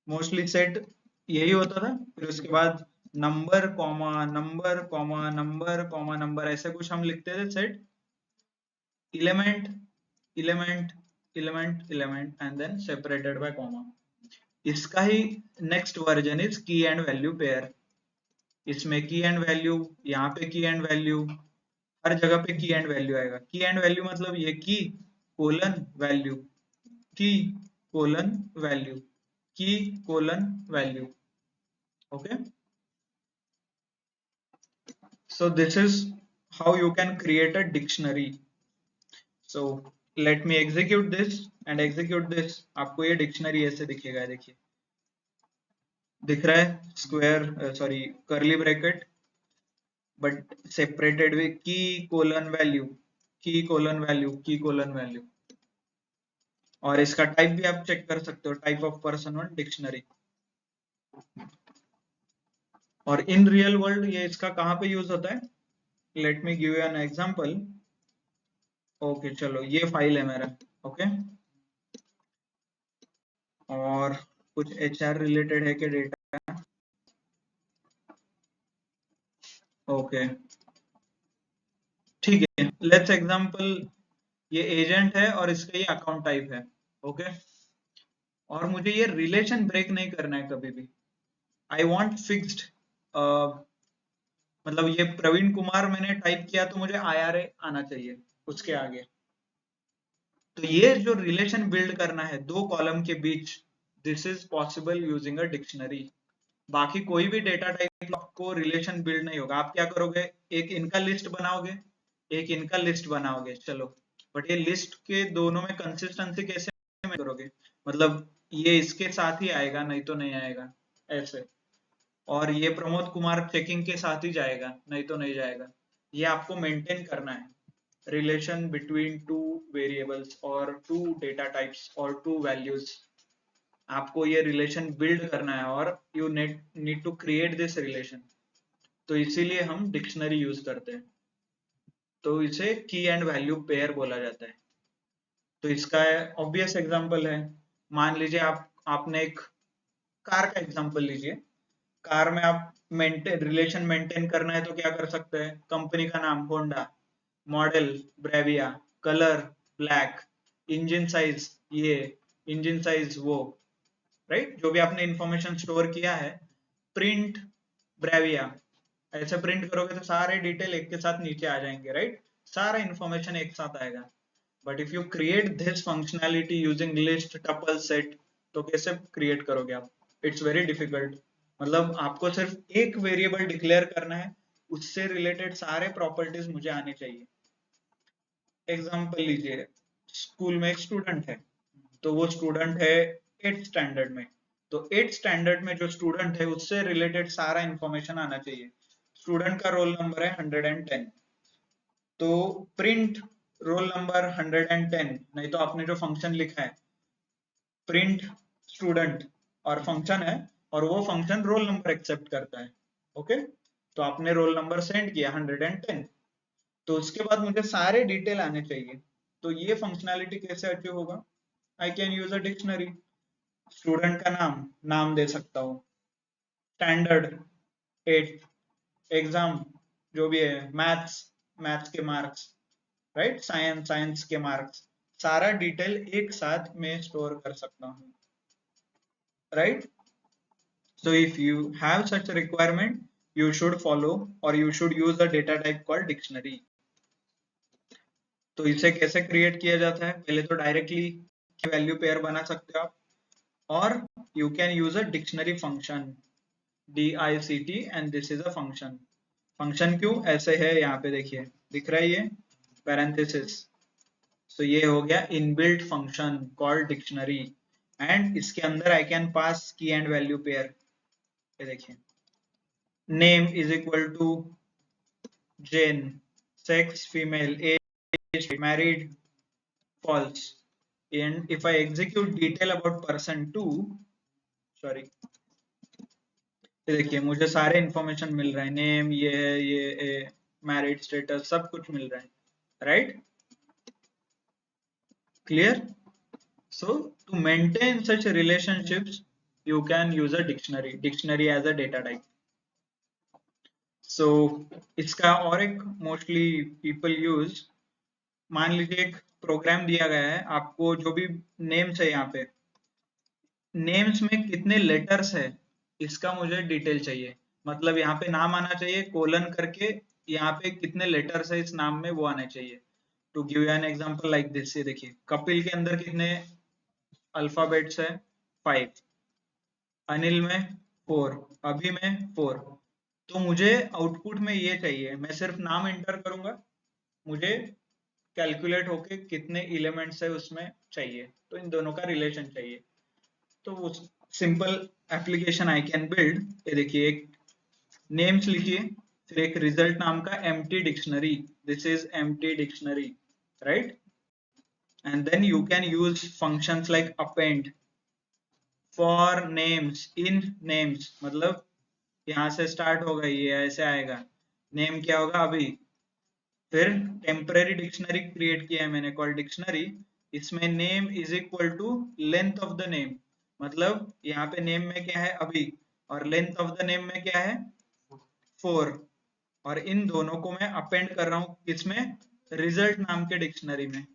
mostly set यही होता था, फिर उसके बाद number comma number comma number comma number ऐसे कुछ हम लिखते थे set, element element element element and then separated by comma. इसका ही next version is key and value pair. इसमें की एंड वैल्यू, यहाँ पे की एंड वैल्यू, हर जगह पे की एंड वैल्यू आएगा। की एंड वैल्यू मतलब ये की कोलन वैल्यू, की कोलन वैल्यू, की colon value. Okay, so this is how you can create a dictionary. So let me execute this and execute this. आपको ये डिक्शनरी ऐसे दिखेगा, देखिए दिख रहा है, square sorry curly bracket but separated with की कोलन वैल्यू, की कोलन वैल्यू, की कोलन वैल्यू। और इसका टाइप भी आप चेक कर सकते हो, type of person one dictionary. और इन रियल वर्ल्ड ये इसका कहाँ पे यूज होता है, let me give you an example. Okay चलो ये फाइल है मेरा, ओके और कुछ HR रिलेटेड है कि डेटा, ओके ठीक है। लेट्स एग्जांपल ये एजेंट है और इसका ये अकाउंट टाइप है, ओके और मुझे ये रिलेशन ब्रेक नहीं करना है कभी भी। आई वांट फिक्स्ड, मतलब ये प्रवीण कुमार मैंने टाइप किया तो मुझे IRA आना चाहिए उसके आगे। तो ये जो रिलेशन बिल्ड करना है दो कॉलम के बीच, this is possible using a dictionary. बाकी कोई भी डेटा टाइप आपको रिलेशन बिल्ड नहीं होगा। आप क्या करोगे, एक इनका लिस्ट बनाओगे, एक इनका लिस्ट बनाओगे, चलो बट ये लिस्ट के दोनों में कंसिस्टेंसी कैसे करोगे, मतलब ये इसके साथ ही आएगा नहीं तो नहीं आएगा ऐसे, और ये प्रमोद कुमार चेकिंग के साथ ही जाएगा नहीं तो नहीं जाएगा। ये आपको मेंटेन करना है रिलेशन बिटवीन टू वेरिएबल्स और टू डेटा टाइप्स और टू वैल्यूज। आपको ये रिलेशन बिल्ड करना है और you need to create this relation. तो इसीलिए हम डिक्शनरी यूज करते हैं। तो इसे की एंड वैल्यू पेयर बोला जाता है। तो इसका ऑब्वियस एग्जांपल है, मान लीजिए आपने एक कार का एग्जांपल लीजिए। कार में आप रिलेशन मेंटेन करना है तो क्या कर सकते हैं, कंपनी का नाम Honda, model Bravia, colour black, engine size ये, इंजन साइज वो, राइट जो भी आपने इंफॉर्मेशन स्टोर किया है, प्रिंट ब्रेविया, ऐसे प्रिंट करोगे तो सारे डिटेल एक के साथ नीचे आ जाएंगे, राइट सारा इंफॉर्मेशन एक साथ आएगा। But if you create this functionality using list tuple set, तो कैसे क्रिएट करोगे आप, इट्स वेरी डिफिकल्ट। मतलब आपको सिर्फ एक वेरिएबल डिक्लेयर करना है, उससे रिलेटेड सारे प्रॉपर्टीज मुझे आने चाहिए। एग्जांपल लीजिए, स्कूल में एक स्टूडेंट है, तो वो स्टूडेंट है 8th स्टैंडर्ड में, तो 8th स्टैंडर्ड में जो स्टूडेंट है उससे रिलेटेड सारा इंफॉर्मेशन आना चाहिए। स्टूडेंट का रोल नंबर है 110, तो प्रिंट रोल नंबर 110, नहीं तो आपने जो फंक्शन लिखा है प्रिंट स्टूडेंट और फंक्शन है, और वो फंक्शन रोल नंबर एक्सेप्ट करता है, ओके तो आपने रोल नंबर सेंड किया 110, तो उसके बाद मुझे सारे डिटेल आने चाहिए। तो ये फंक्शनैलिटी कैसे अचीव होगा, I can use a dictionary. Student का नाम दे सकता हूँ, स्टैंडर्ड 8, एग्जाम जो भी है, मैथ्स के मार्क्स, राइट साइंस के मार्क्स, सारा डिटेल एक साथ में स्टोर कर सकता हूँ, right. So if you have such a requirement, you should follow or you should use a data type called dictionary. तो इसे कैसे क्रिएट किया जाता है, पहले तो डायरेक्टली वैल्यू पेयर बना सकते हो आप, और you can use a dictionary function DICT and this is a function. Function क्यों ऐसे है, यहाँ पे देखिए दिख रहा है ये पैरेंथेसिस, तो ये हो गया inbuilt function called dictionary, and इसके अंदर आई कैन पास की एंड वैल्यू पेयर। ये देखिए name is equal to Jane, sex female, age married, false, and if I execute detail about person 2, sorry, ये देखिए मुझे सारे इंफॉर्मेशन मिल रहा है, नेम ये है, ये मैरिड स्टेटस सब कुछ मिल रहा है, right clear. So to maintain such relationships you can use a dictionary as a data type. So इसका और एक मोस्टली पीपल यूज, मान लीजिए एक प्रोग्राम दिया गया है आपको, जो भी नेम्स है यहाँ पे, नेम्स में कितने लेटर्स है इसका मुझे डिटेल चाहिए। मतलब यहाँ पे नाम आना चाहिए कोलन करके, यहाँ पे कितने लेटर्स है इस नाम में वो आने चाहिए। To give you an example like this, ये देखिए कपिल के अंदर कितने अल्फाबेट्स है? 5, अनिल में 4, अभी में 4। तो मुझे आउटपुट में ये चाहिए, मैं सिर्फ नाम एंटर करूंगा, मुझे कैलकुलेट होके कितने एलिमेंट्स है उसमें चाहिए, तो इन दोनों का रिलेशन चाहिए। तो वो simple application I can build. ये देखिए एक नेम्स लिखिए, फिर एक रिजल्ट नाम का empty dictionary, this is empty dictionary, right? And then you can use functions like append for names in names, मतलब यहाँ से स्टार्ट होगा, ये ऐसे आएगा, नेम क्या होगा अभी, फिर टेम्पररी डिक्शनरी क्रिएट किया है मैंने कॉल डिक्शनरी, इसमें name is equal to length of the name, मतलब यहाँ पे नेम में क्या है अभी, और लेंथ ऑफ द नेम में क्या है 4, और इन दोनों को मैं अपेंड कर रहा हूँ किसमें, रिजल्ट नाम के डिक्शनरी में।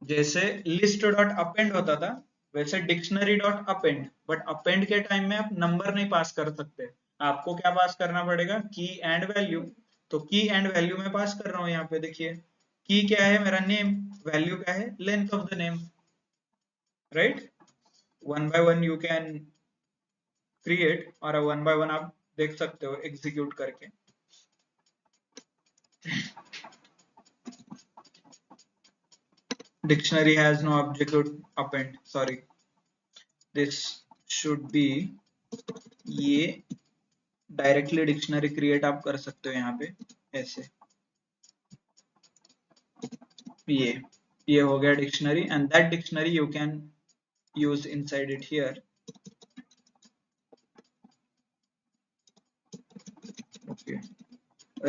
जैसे लिस्ट डॉट अपेंड होता था वैसे dictionary dot append, but append के टाइम में आप नंबर नहीं पास कर सकते, आपको क्या पास करना पड़ेगा, की एंड वैल्यू। तो की एंड वैल्यू में पास कर रहा हूँ, यहाँ पे देखिए की क्या है मेरा नेम, वैल्यू क्या है length of the name, right? One by one you can create, और वन बाय वन आप देख सकते हो एग्जीक्यूट करके। Dictionary has no object to append, sorry, this should be, ये डायरेक्टली डिक्शनरी क्रिएट आप कर सकते हो यहाँ पे ऐसे, ये हो गया dictionary, and that dictionary you can use inside it here. Okay,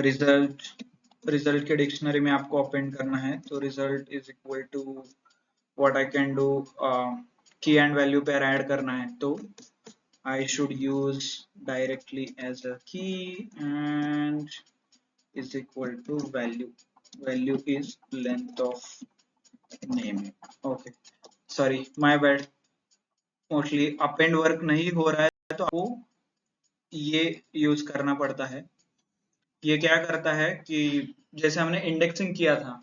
result के डिक्शनरी में आपको अपेंड करना है, तो result is equal to what I can do, key and value पे ऐड करना है, तो I should use directly as a key and is equal to value. Value is length of name. Okay, sorry, my bad. Mostly append work नहीं हो रहा है तो आपको ये यूज करना पड़ता है। ये क्या करता है कि जैसे हमने इंडेक्सिंग किया था,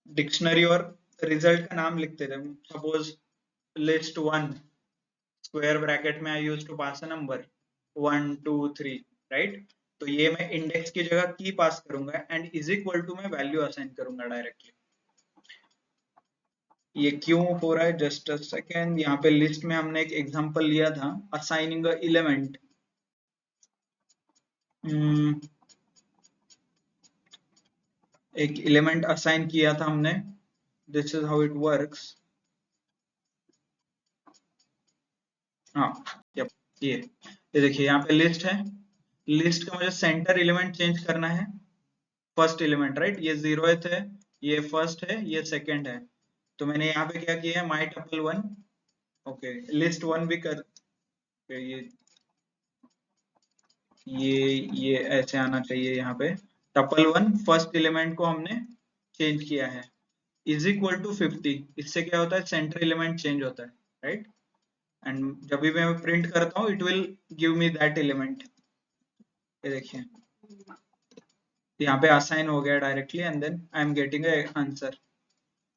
डिक्शनरी और रिजल्ट का नाम लिखते थे, सपोज लिस्ट 1 स्क्वायर ब्रैकेट में I use to pass a number 1 2 3, right? तो ये मैं इंडेक्स की जगह की पास करूंगा एंड इज इक्वल टू मैं वैल्यू असाइन करूंगा डायरेक्टली। ये क्यों हो रहा है, जस्ट अ सेकेंड। यहाँ पे लिस्ट में हमने एक एग्जांपल लिया था असाइनिंग अ एलिमेंट, एक एलिमेंट असाइन किया था हमने, this is how it works. हाँ, ये देखिए यहाँ पे लिस्ट है, लिस्ट का मुझे सेंटर एलिमेंट चेंज करना है, फर्स्ट एलिमेंट, राइट? ये 0th है, ये फर्स्ट है, ये सेकंड है, तो मैंने यहाँ पे क्या किया है, माई टपल 1, ओके, लिस्ट 1 भी कर, ये ऐसे आना चाहिए, यहाँ पे टपल 1 फर्स्ट एलिमेंट को हमने चेंज किया है, इज इक्वल टू 50, इससे क्या होता है सेंटर एलिमेंट चेंज होता है, राइट? एंड जब भी मैं प्रिंट करता हूँ it will give me that element, ये देखिए यहाँ पे असाइन हो गया directly and then I am getting a answer.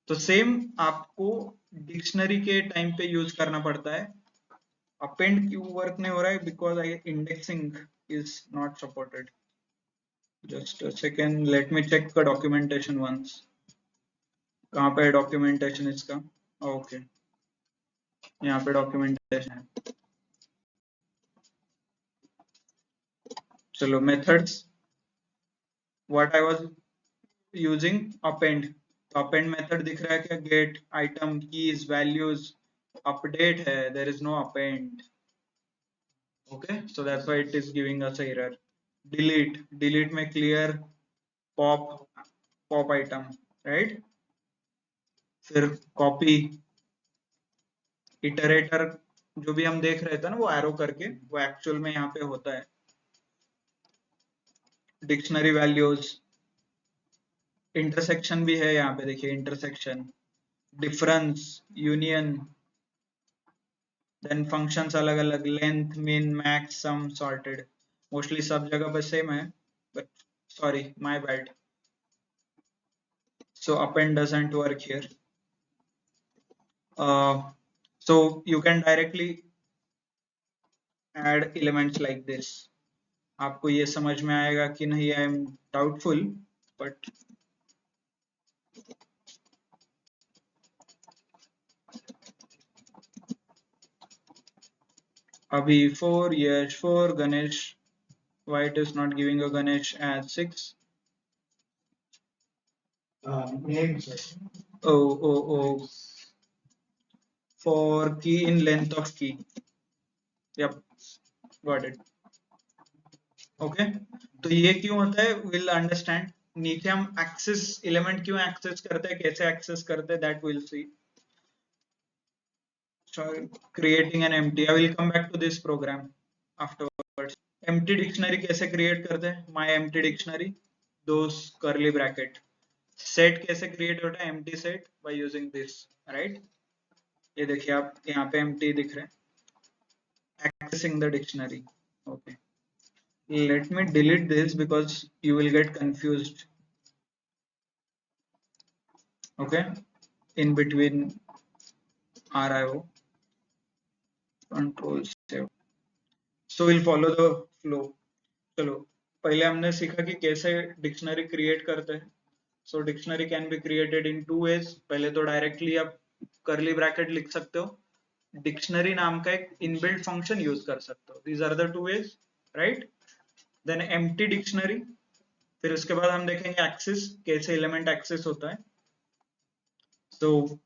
तो सेम आपको डिक्शनरी के टाइम पे यूज करना पड़ता है। अपेंड क्यों वर्क नहीं हो रहा है, because I indexing is not supported. Just a second, let me check the documentation once. कहाँ पे है डॉक्यूमेंटेशन इसका? ओके, यहाँ पे डॉक्यूमेंटेशन है। चलो methods, what I was using append, तो अपेंड मेथड दिख रहा है क्या, get item keys values, update है, there is no append, okay, so that's why it is giving us error. Delete में क्लियर पॉप आइटम, राइट? फिर कॉपी, इटरेटर जो भी हम देख रहे थे ना वो एरो करके, वो एक्चुअल में यहाँ पे होता है। डिक्शनरी वैल्यूज, इंटरसेक्शन भी है यहाँ पे, देखिए intersection, difference, union, then functions अलग अलग, लेंथ, मिन, मैक्स, सम, सॉर्टेड, मोस्टली सब जगह पे सेम है, but sorry my bad. So append doesn't work here. So you can directly add elements like this. आपको ये समझ में आएगा कि नहीं, I am doubtful, but अभी 4, yes 4, Ganesh, why it is not giving a Ganesh as 6? Names. Oh. For key in length of key. Yep, got it. Okay, तो ये क्यों होता है, we'll understand. नीचे हम एक्सेस एलिमेंट क्यों एक्सेस करते हैं, कैसे एक्सेस करते हैं, that we'll see. So creating an empty, I will come back to this program afterwards. Empty dictionary कैसे create करते हैं, my empty dictionary, those curly bracket. Set कैसे create होता है, empty set, by using this, right? ये देखिए आप यहाँ पे empty दिख रहे हैं, accessing the dictionary. Okay, let me delete this because you will get confused. Okay, in between RIO, control save. So we'll follow the flow. चलो पहले हमने सीखा कि कैसे डिक्शनरी क्रिएट करते हैं. So dictionary can be created in 2 ways. पहले तो डायरेक्टली आप करली ब्रैकेट लिख सकते हो, डिक्शनरी नाम का एक इनबिल्ट फंक्शन यूज कर सकते हो. दीज आर द 2 ways, राइट? देन एम्प्टी डिक्शनरी, फिर उसके बाद हम देखेंगे एक्सेस, कैसे एलिमेंट एक्सेस होता है. सो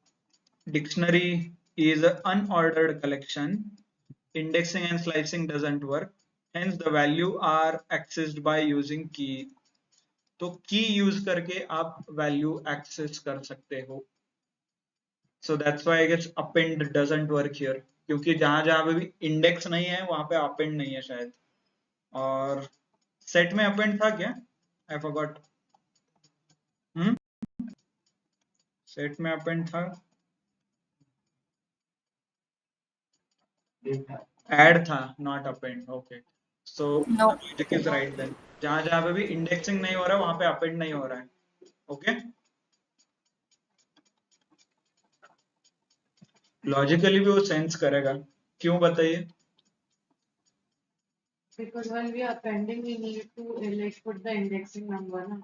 dictionary is an unordered collection. Indexing and slicing doesn't work. Hence the value are accessed by using key. तो की यूज करके आप वैल्यू एक्सेस कर सकते हो. So that's why I guess append doesn't work here, क्योंकि जहां जहां पे भी इंडेक्स नहीं है वहां पे append नहीं है शायद. और सेट में append था क्या? I forgot. सेट में append था, add था, not append. Okay, so No. logic is right then. जहां जहां पे भी इंडेक्सिंग नहीं हो रहा है वहां पे append नहीं हो रहा है. Okay, लॉजिकली भी वो सेंस करेगा. क्यों बताइए? Because when we are appending, we need to like put the indexing number, na?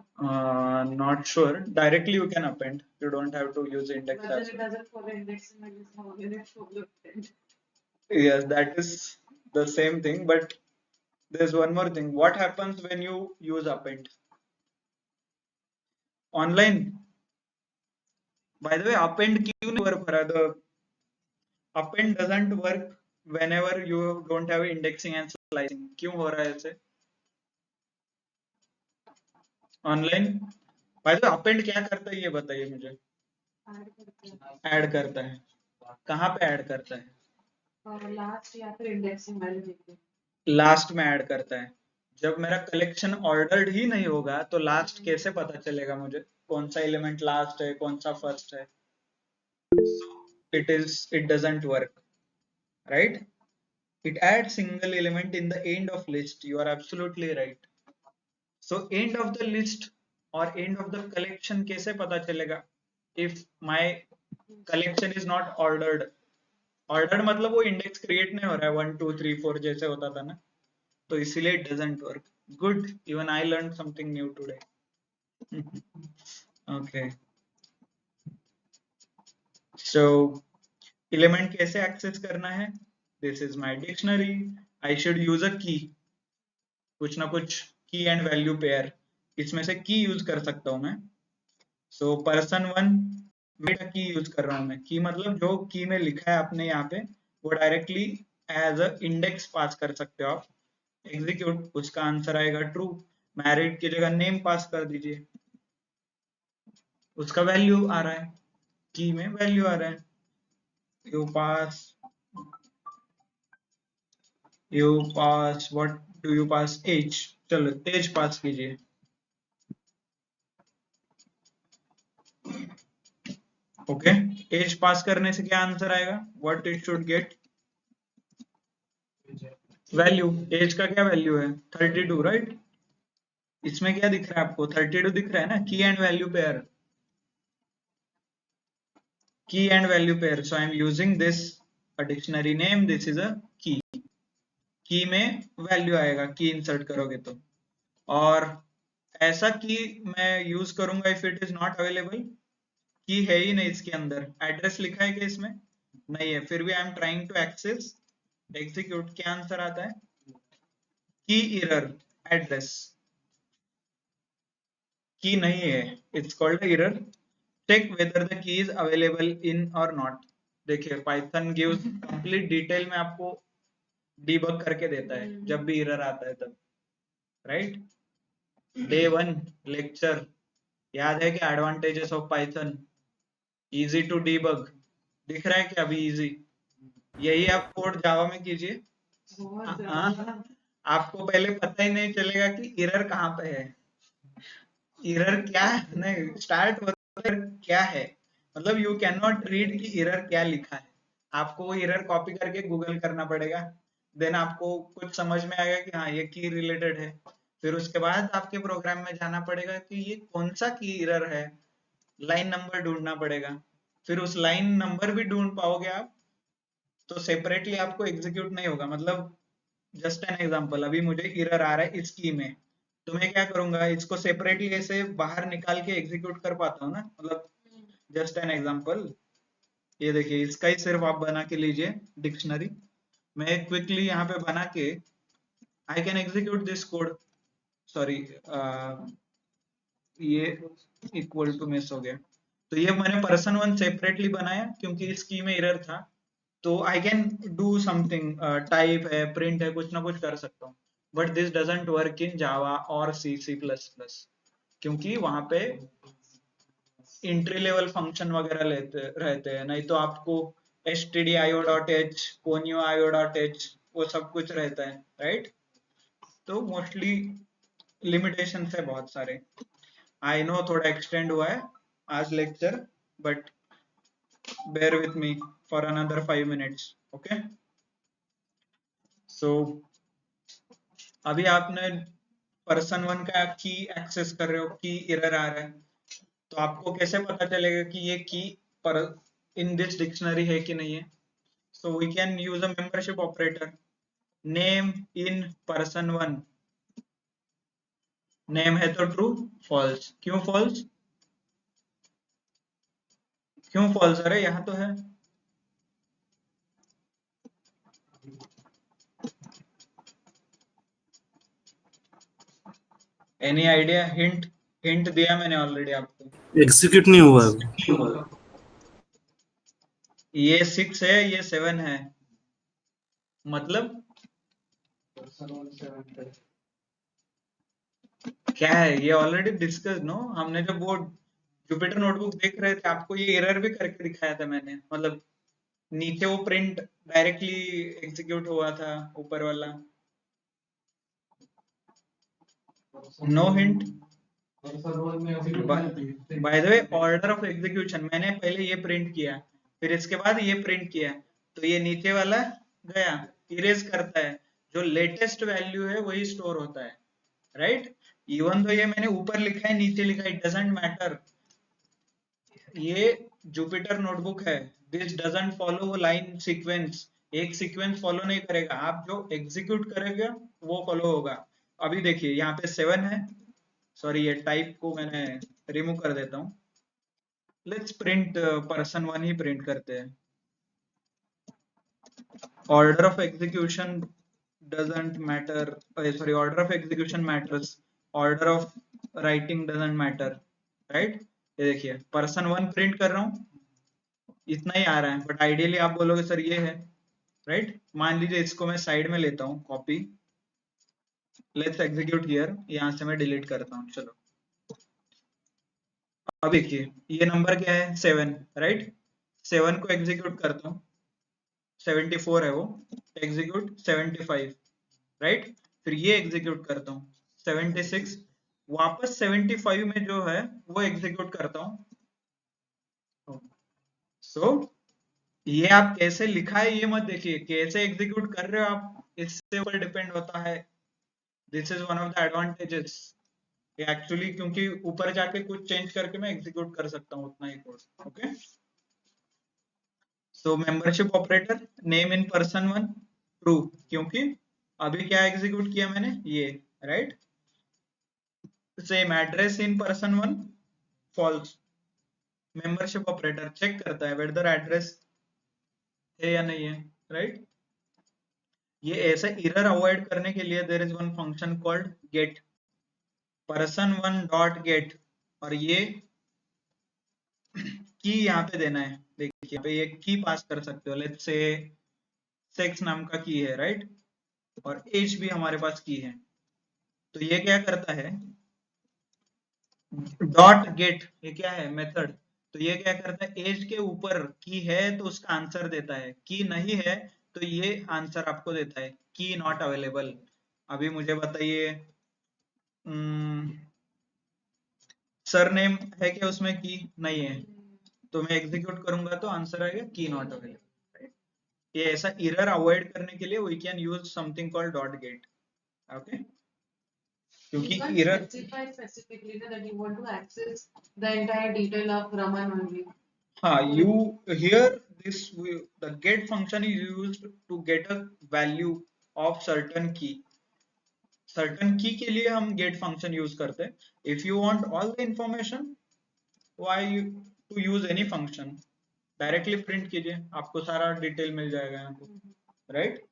Not sure. Directly you can append. You don't have to use index But then as it well. doesn't follow indexing, like this, how will it follow append? Yes, that is the same thing. But there's one more thing. What happens when you use append? Online. By the way, append क्यों नहीं work हो रहा? The append doesn't work whenever you don't have indexing and slicing. क्यों हो रहा है ऐसे? Online. By the way, append क्या करता है ये बताइए मुझे. Add करते हैं. ऐड करता है. कहाँ पे ऐड करता है? और last या फिर indexing वाले देखते हैं. लास्ट में ऐड करता है. जब मेरा कलेक्शन ऑर्डर्ड ही नहीं होगा तो लास्ट कैसे पता चलेगा मुझे कौन सा एलिमेंट लास्ट है कौन सा फर्स्ट है? It doesn't work, right? It adds single element in the end of list. You are absolutely right. So end of the list or end of the collection कैसे पता चलेगा if my collection is not ordered? Ordered मतलब वो इंडेक्स क्रिएट नहीं हो रहा है 1 2 3 4 जैसे होता था ना, तो इसीलिए it doesn't work. Good, even I learned something new today. Okay, so element कैसे access करना है? This is my dictionary. I should use a key. कुछ ना कुछ key and value pair, इसमें से key use कर सकता हूँ मैं. So person1 मेरा की यूज कर रहा हूँ मैं. की मतलब जो की में लिखा है आपने यहाँ पे वो डायरेक्टली एज अ इंडेक्स पास कर सकते हो आप. एग्जीक्यूट, उसका आंसर आएगा ट्रू. मैरिड की जगह नेम पास कर दीजिए, उसका वैल्यू आ रहा है, की में वैल्यू आ रहा है. You pass what do you pass? Age. चलो तेज पास कीजिए. ओके, एज पास करने से क्या आंसर आएगा? What it should get? Value, age का क्या वैल्यू है 32, राइट? इसमें क्या दिख रहा है आपको? 32 दिख रहा है ना, की एंड वैल्यू पेयर, की and value pair. So I am using this a dictionary name, this is a की। की में वैल्यू आएगा, की इंसर्ट करोगे तो। और ऐसा की मैं यूज करूंगा if it is not available, की है ही नहीं इसके अंदर, एड्रेस लिखा है क्या इसमें? नहीं है, फिर भी I am trying to access execute, क्या आंसर आता है? की एरर एड्रेस, की नहीं है, it's called error. Check whether the key is available in or not. देखिए पाइथन गिव्स कंप्लीट डिटेल में आपको डीबग करके देता है जब भी एरर आता है तब, राइट? डे 1 लेक्चर याद है कि advantages of Python, easy to debug, दिख रहा है क्या अभी? इजी, यही आप कोड जावा में कीजिए, बहुत हाँ, ज्यादा। आपको पहले पता ही नहीं चलेगा कि एरर कहाँ पे है, एरर क्या है, नहीं स्टार्ट मतलब क्या है, मतलब यू कैन नॉट रीड कि एरर क्या लिखा है। आपको वो एरर कॉपी करके गूगल करना पड़ेगा, देन आपको कुछ समझ में आएगा कि हाँ ये की रिलेटेड है। फिर उसके बाद आपके प्रोग्राम में जाना पड़ेगा कि ये कौन सा की एरर है, लाइन नंबर ढूंढना पड़ेगा। फिर उस लाइन नंबर भी ढूंढ पाओगे आप तो सेपरेटली आपको एग्जीक्यूट नहीं होगा। मतलब जस्ट एन एग्जांपल, अभी मुझे एरर आ रहा है इस की में, तो मैं क्या करूंगा, इसको सेपरेटली ऐसे बाहर निकाल के एग्जीक्यूट कर पाता हूँ ना, मतलब जस्ट एन एग्जांपल। ये देखिए इसका ही सिर्फ आप बना के लीजिए डिक्शनरी, मैं क्विकली यहाँ पे बना के I can execute this code. Sorry, ये इक्वल टू मिस हो गया। तो ये मैंने पर्सन वन सेपरेटली बनाया क्योंकि इस की में एरर था, तो I can do something, type है, प्रिंट है, कुछ ना कुछ कर सकता हूँ। But this doesn't work in Java और सी सी प्लस प्लस, क्योंकि वहां पे इंट्री लेवल फंक्शन वगैरह लेते रहते हैं, नहीं तो आपको stdio.h, conio.io.h वो सब कुछ रहता है, राइट? तो मोस्टली लिमिटेशन है बहुत सारे। आई नो थोड़ा एक्सटेंड हुआ है आज lecture, but bear with me for another 5 minutes, okay? So अभी आपने पर्सन वन का की एक्सेस कर रहे हो, की एरर आ रहा है, तो आपको कैसे पता चलेगा कि ये की पर इन दिस डिक्शनरी है कि नहीं है? So we can use a membership operator, name in person one, name है तो ट्रू, फॉल्स, क्यों फॉल्स? क्यों फॉल्स? अरे यहाँ तो है, एनी आइडिया? हिंट, हिंट दिया मैंने ऑलरेडी आपको। एग्जीक्यूट नहीं हुआ है। ये 6 है, ये 7 है, मतलब क्या है ये? ऑलरेडी डिस्कस नो, हमने जब वो जुपिटर नोटबुक देख रहे थे आपको ये एरर भी करके दिखाया था मैंने, मतलब नीचे वो प्रिंट डायरेक्टली एग्जीक्यूट हुआ था, ऊपर वाला। No hint? By the way order of execution, मैंने पहले ये प्रिंट किया, फिर इसके बाद ये प्रिंट किया, तो ये नीचे वाला गया, इरेज करता है, जो लेटेस्ट वैल्यू है वही स्टोर होता है, राइट? इवन तो ये मैंने ऊपर लिखा है नीचे लिखा है, इट डजंट मैटर, ये जुपिटर नोटबुक है, this doesn't follow line sequence, एक सीक्वेंस फॉलो नहीं करेगा, आप जो एग्जीक्यूट करेगा वो फॉलो होगा। अभी देखिए यहाँ पे 7 है, सॉरी ये टाइप को मैंने रिमूव कर देता हूँ, let's print person one he print करते हैं। Order of execution doesn't matter, sorry order of execution matters, order of writing doesn't matter, right? ये देखिए पर्सन वन प्रिंट कर रहा हूँ, इतना ही आ रहा है, बट आइडियली आप बोलोगे सर ये है, राइट? मान लीजिए इसको मैं साइड में लेता हूँ कॉपी, लेट्स एग्जीक्यूट हियर, यहाँ से मैं डिलीट करता हूँ, चलो। अब देखिए ये नंबर क्या है? 7, राइट? 7 को एग्जीक्यूट करता हूँ, 74 है वो, एग्जीक्यूट 75, राइट? फिर ये एग्जीक्यूट करता हूँ 76, वापस 75 में जो है वो एग्जीक्यूट करता हूँ। सो ये आप कैसे लिखा है ये मत देखिए, कैसे एग्जीक्यूट कर रहे हो आप इससे ऊपर डिपेंड होता है। This is one of the advantages actually, क्योंकि ऊपर जाके कुछ चेंज करके मैं एग्जीक्यूट कर सकता हूँ उतना ही code. Okay, so membership operator name in person one true, क्योंकि अभी क्या एग्जीक्यूट किया मैंने, ये right. Same address in person one false. Membership operator check करता है वेदर एड्रेस है या नहीं है, राइट। ये ऐसे एरर अवॉइड करने के लिए there is one function called get, person one dot get, और ये की यहाँ पे देना है। देखिए यहाँ पे ये की पास कर सकते हो, लेट्स से सेक्स नाम का की है, राइट, और एज भी हमारे पास की है। तो ये क्या करता है, डॉट गेट, ये क्या है, मेथड। तो ये क्या करता है, एज के ऊपर की है तो उसका आंसर देता है, की नहीं है तो ये आंसर आपको देता है, की नॉट अवेलेबल। अभी मुझे बताइए सरनेम है क्या उसमें, की नहीं है, तो मैं एग्जीक्यूट करूंगा तो आंसर आएगा की नॉट अवेलेबल। ये ऐसा एरर अवॉइड करने के लिए we can use something called dot get. Okay, क्योंकि You can't error, specify specifically that you want to access the entire detail of Raman only. you here the get function is used to get a value of certain key। certain key के लिए हम get function use करते हैं। if you want all the information, why to use any function, directly print कीजिए, आपको सारा डिटेल मिल जाएगा यहाँ पे, right.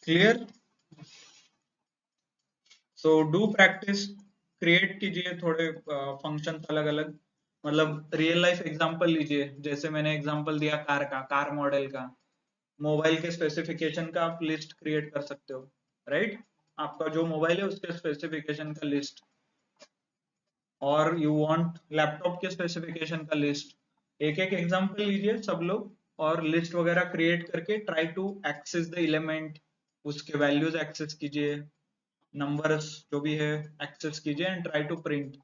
Clear, so do practice, create कीजिए थोड़े फंक्शंस अलग अलग, मतलब रियल लाइफ एग्जांपल लीजिए, जैसे मैंने एग्जांपल दिया कार का, कार मॉडल का, मोबाइल के स्पेसिफिकेशन का आप लिस्ट क्रिएट कर सकते हो, राइट। आपका जो मोबाइल है उसके स्पेसिफिकेशन का लिस्ट, और यू वांट लैपटॉप के स्पेसिफिकेशन का लिस्ट। एक एक एग्जांपल लीजिए सब लोग, और लिस्ट वगैरह क्रिएट करके try to access the element, उसके वैल्यूज एक्सेस कीजिए, नंबर्स जो भी है एक्सेस कीजिए, एंड ट्राई टू प्रिंट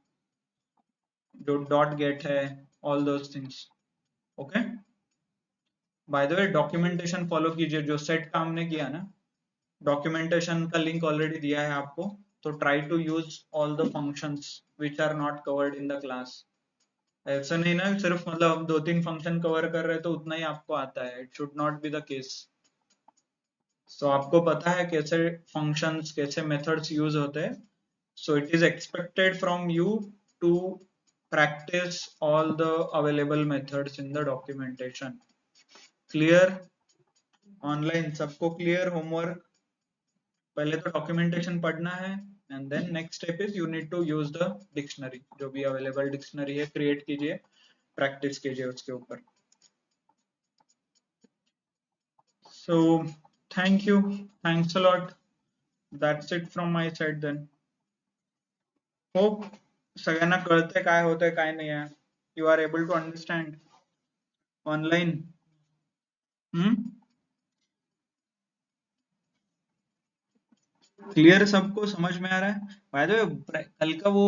जो डॉट गेट है, all those things. Okay, by the way documentation follow कीजिए, जो सेट का हमने किया ना, डॉक्यूमेंटेशन का लिंक ऑलरेडी दिया है आपको, तो try to use all the functions which are not covered in the class. ऐसा नहीं ना सिर्फ मतलब हम 2-3 फंक्शन कवर कर रहे हैं तो उतना ही आपको आता है, it should not be the case. So आपको पता है कैसे फंक्शंस, कैसे मेथड्स यूज होते हैं, so it is expected from you to practice all the available methods in the documentation। Clear, online सबको क्लियर होमवर्क, पहले तो डॉक्यूमेंटेशन पढ़ना है, and then next step is you need to use the dictionary, जो भी अवेलेबल डिक्शनरी है क्रिएट कीजिए, प्रैक्टिस कीजिए उसके ऊपर। So thank you, thanks a lot, that's it from my side then। hope सगळ्यांना कळतंय काय होतंय काय नाही आहे, you are able to understand online। Clear, सबको समझ में आ रहा है। बाय द वे कल का वो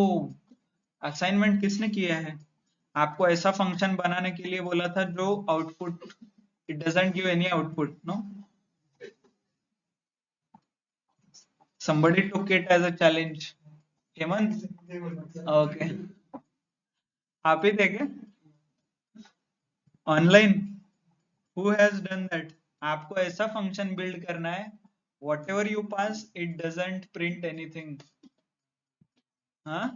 असाइनमेंट किसने किया है, आपको ऐसा फंक्शन बनाने के लिए बोला था जो output, it doesn't give any output, no, somebody took it as a challenge। Hemant, okay, आप ही थे क्या online, who has done that. आपको ऐसा फंक्शन बिल्ड करना है, whatever you pass it doesn't print anything। हाँ,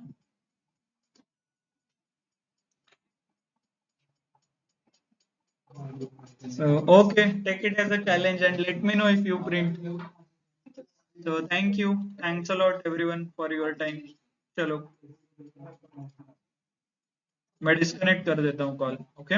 so okay, take it as a challenge and let me know if you print। so thank you, thanks a lot everyone for your time। चलो मैं डिस्कनेक्ट कर देता हूँ कॉल। ओके।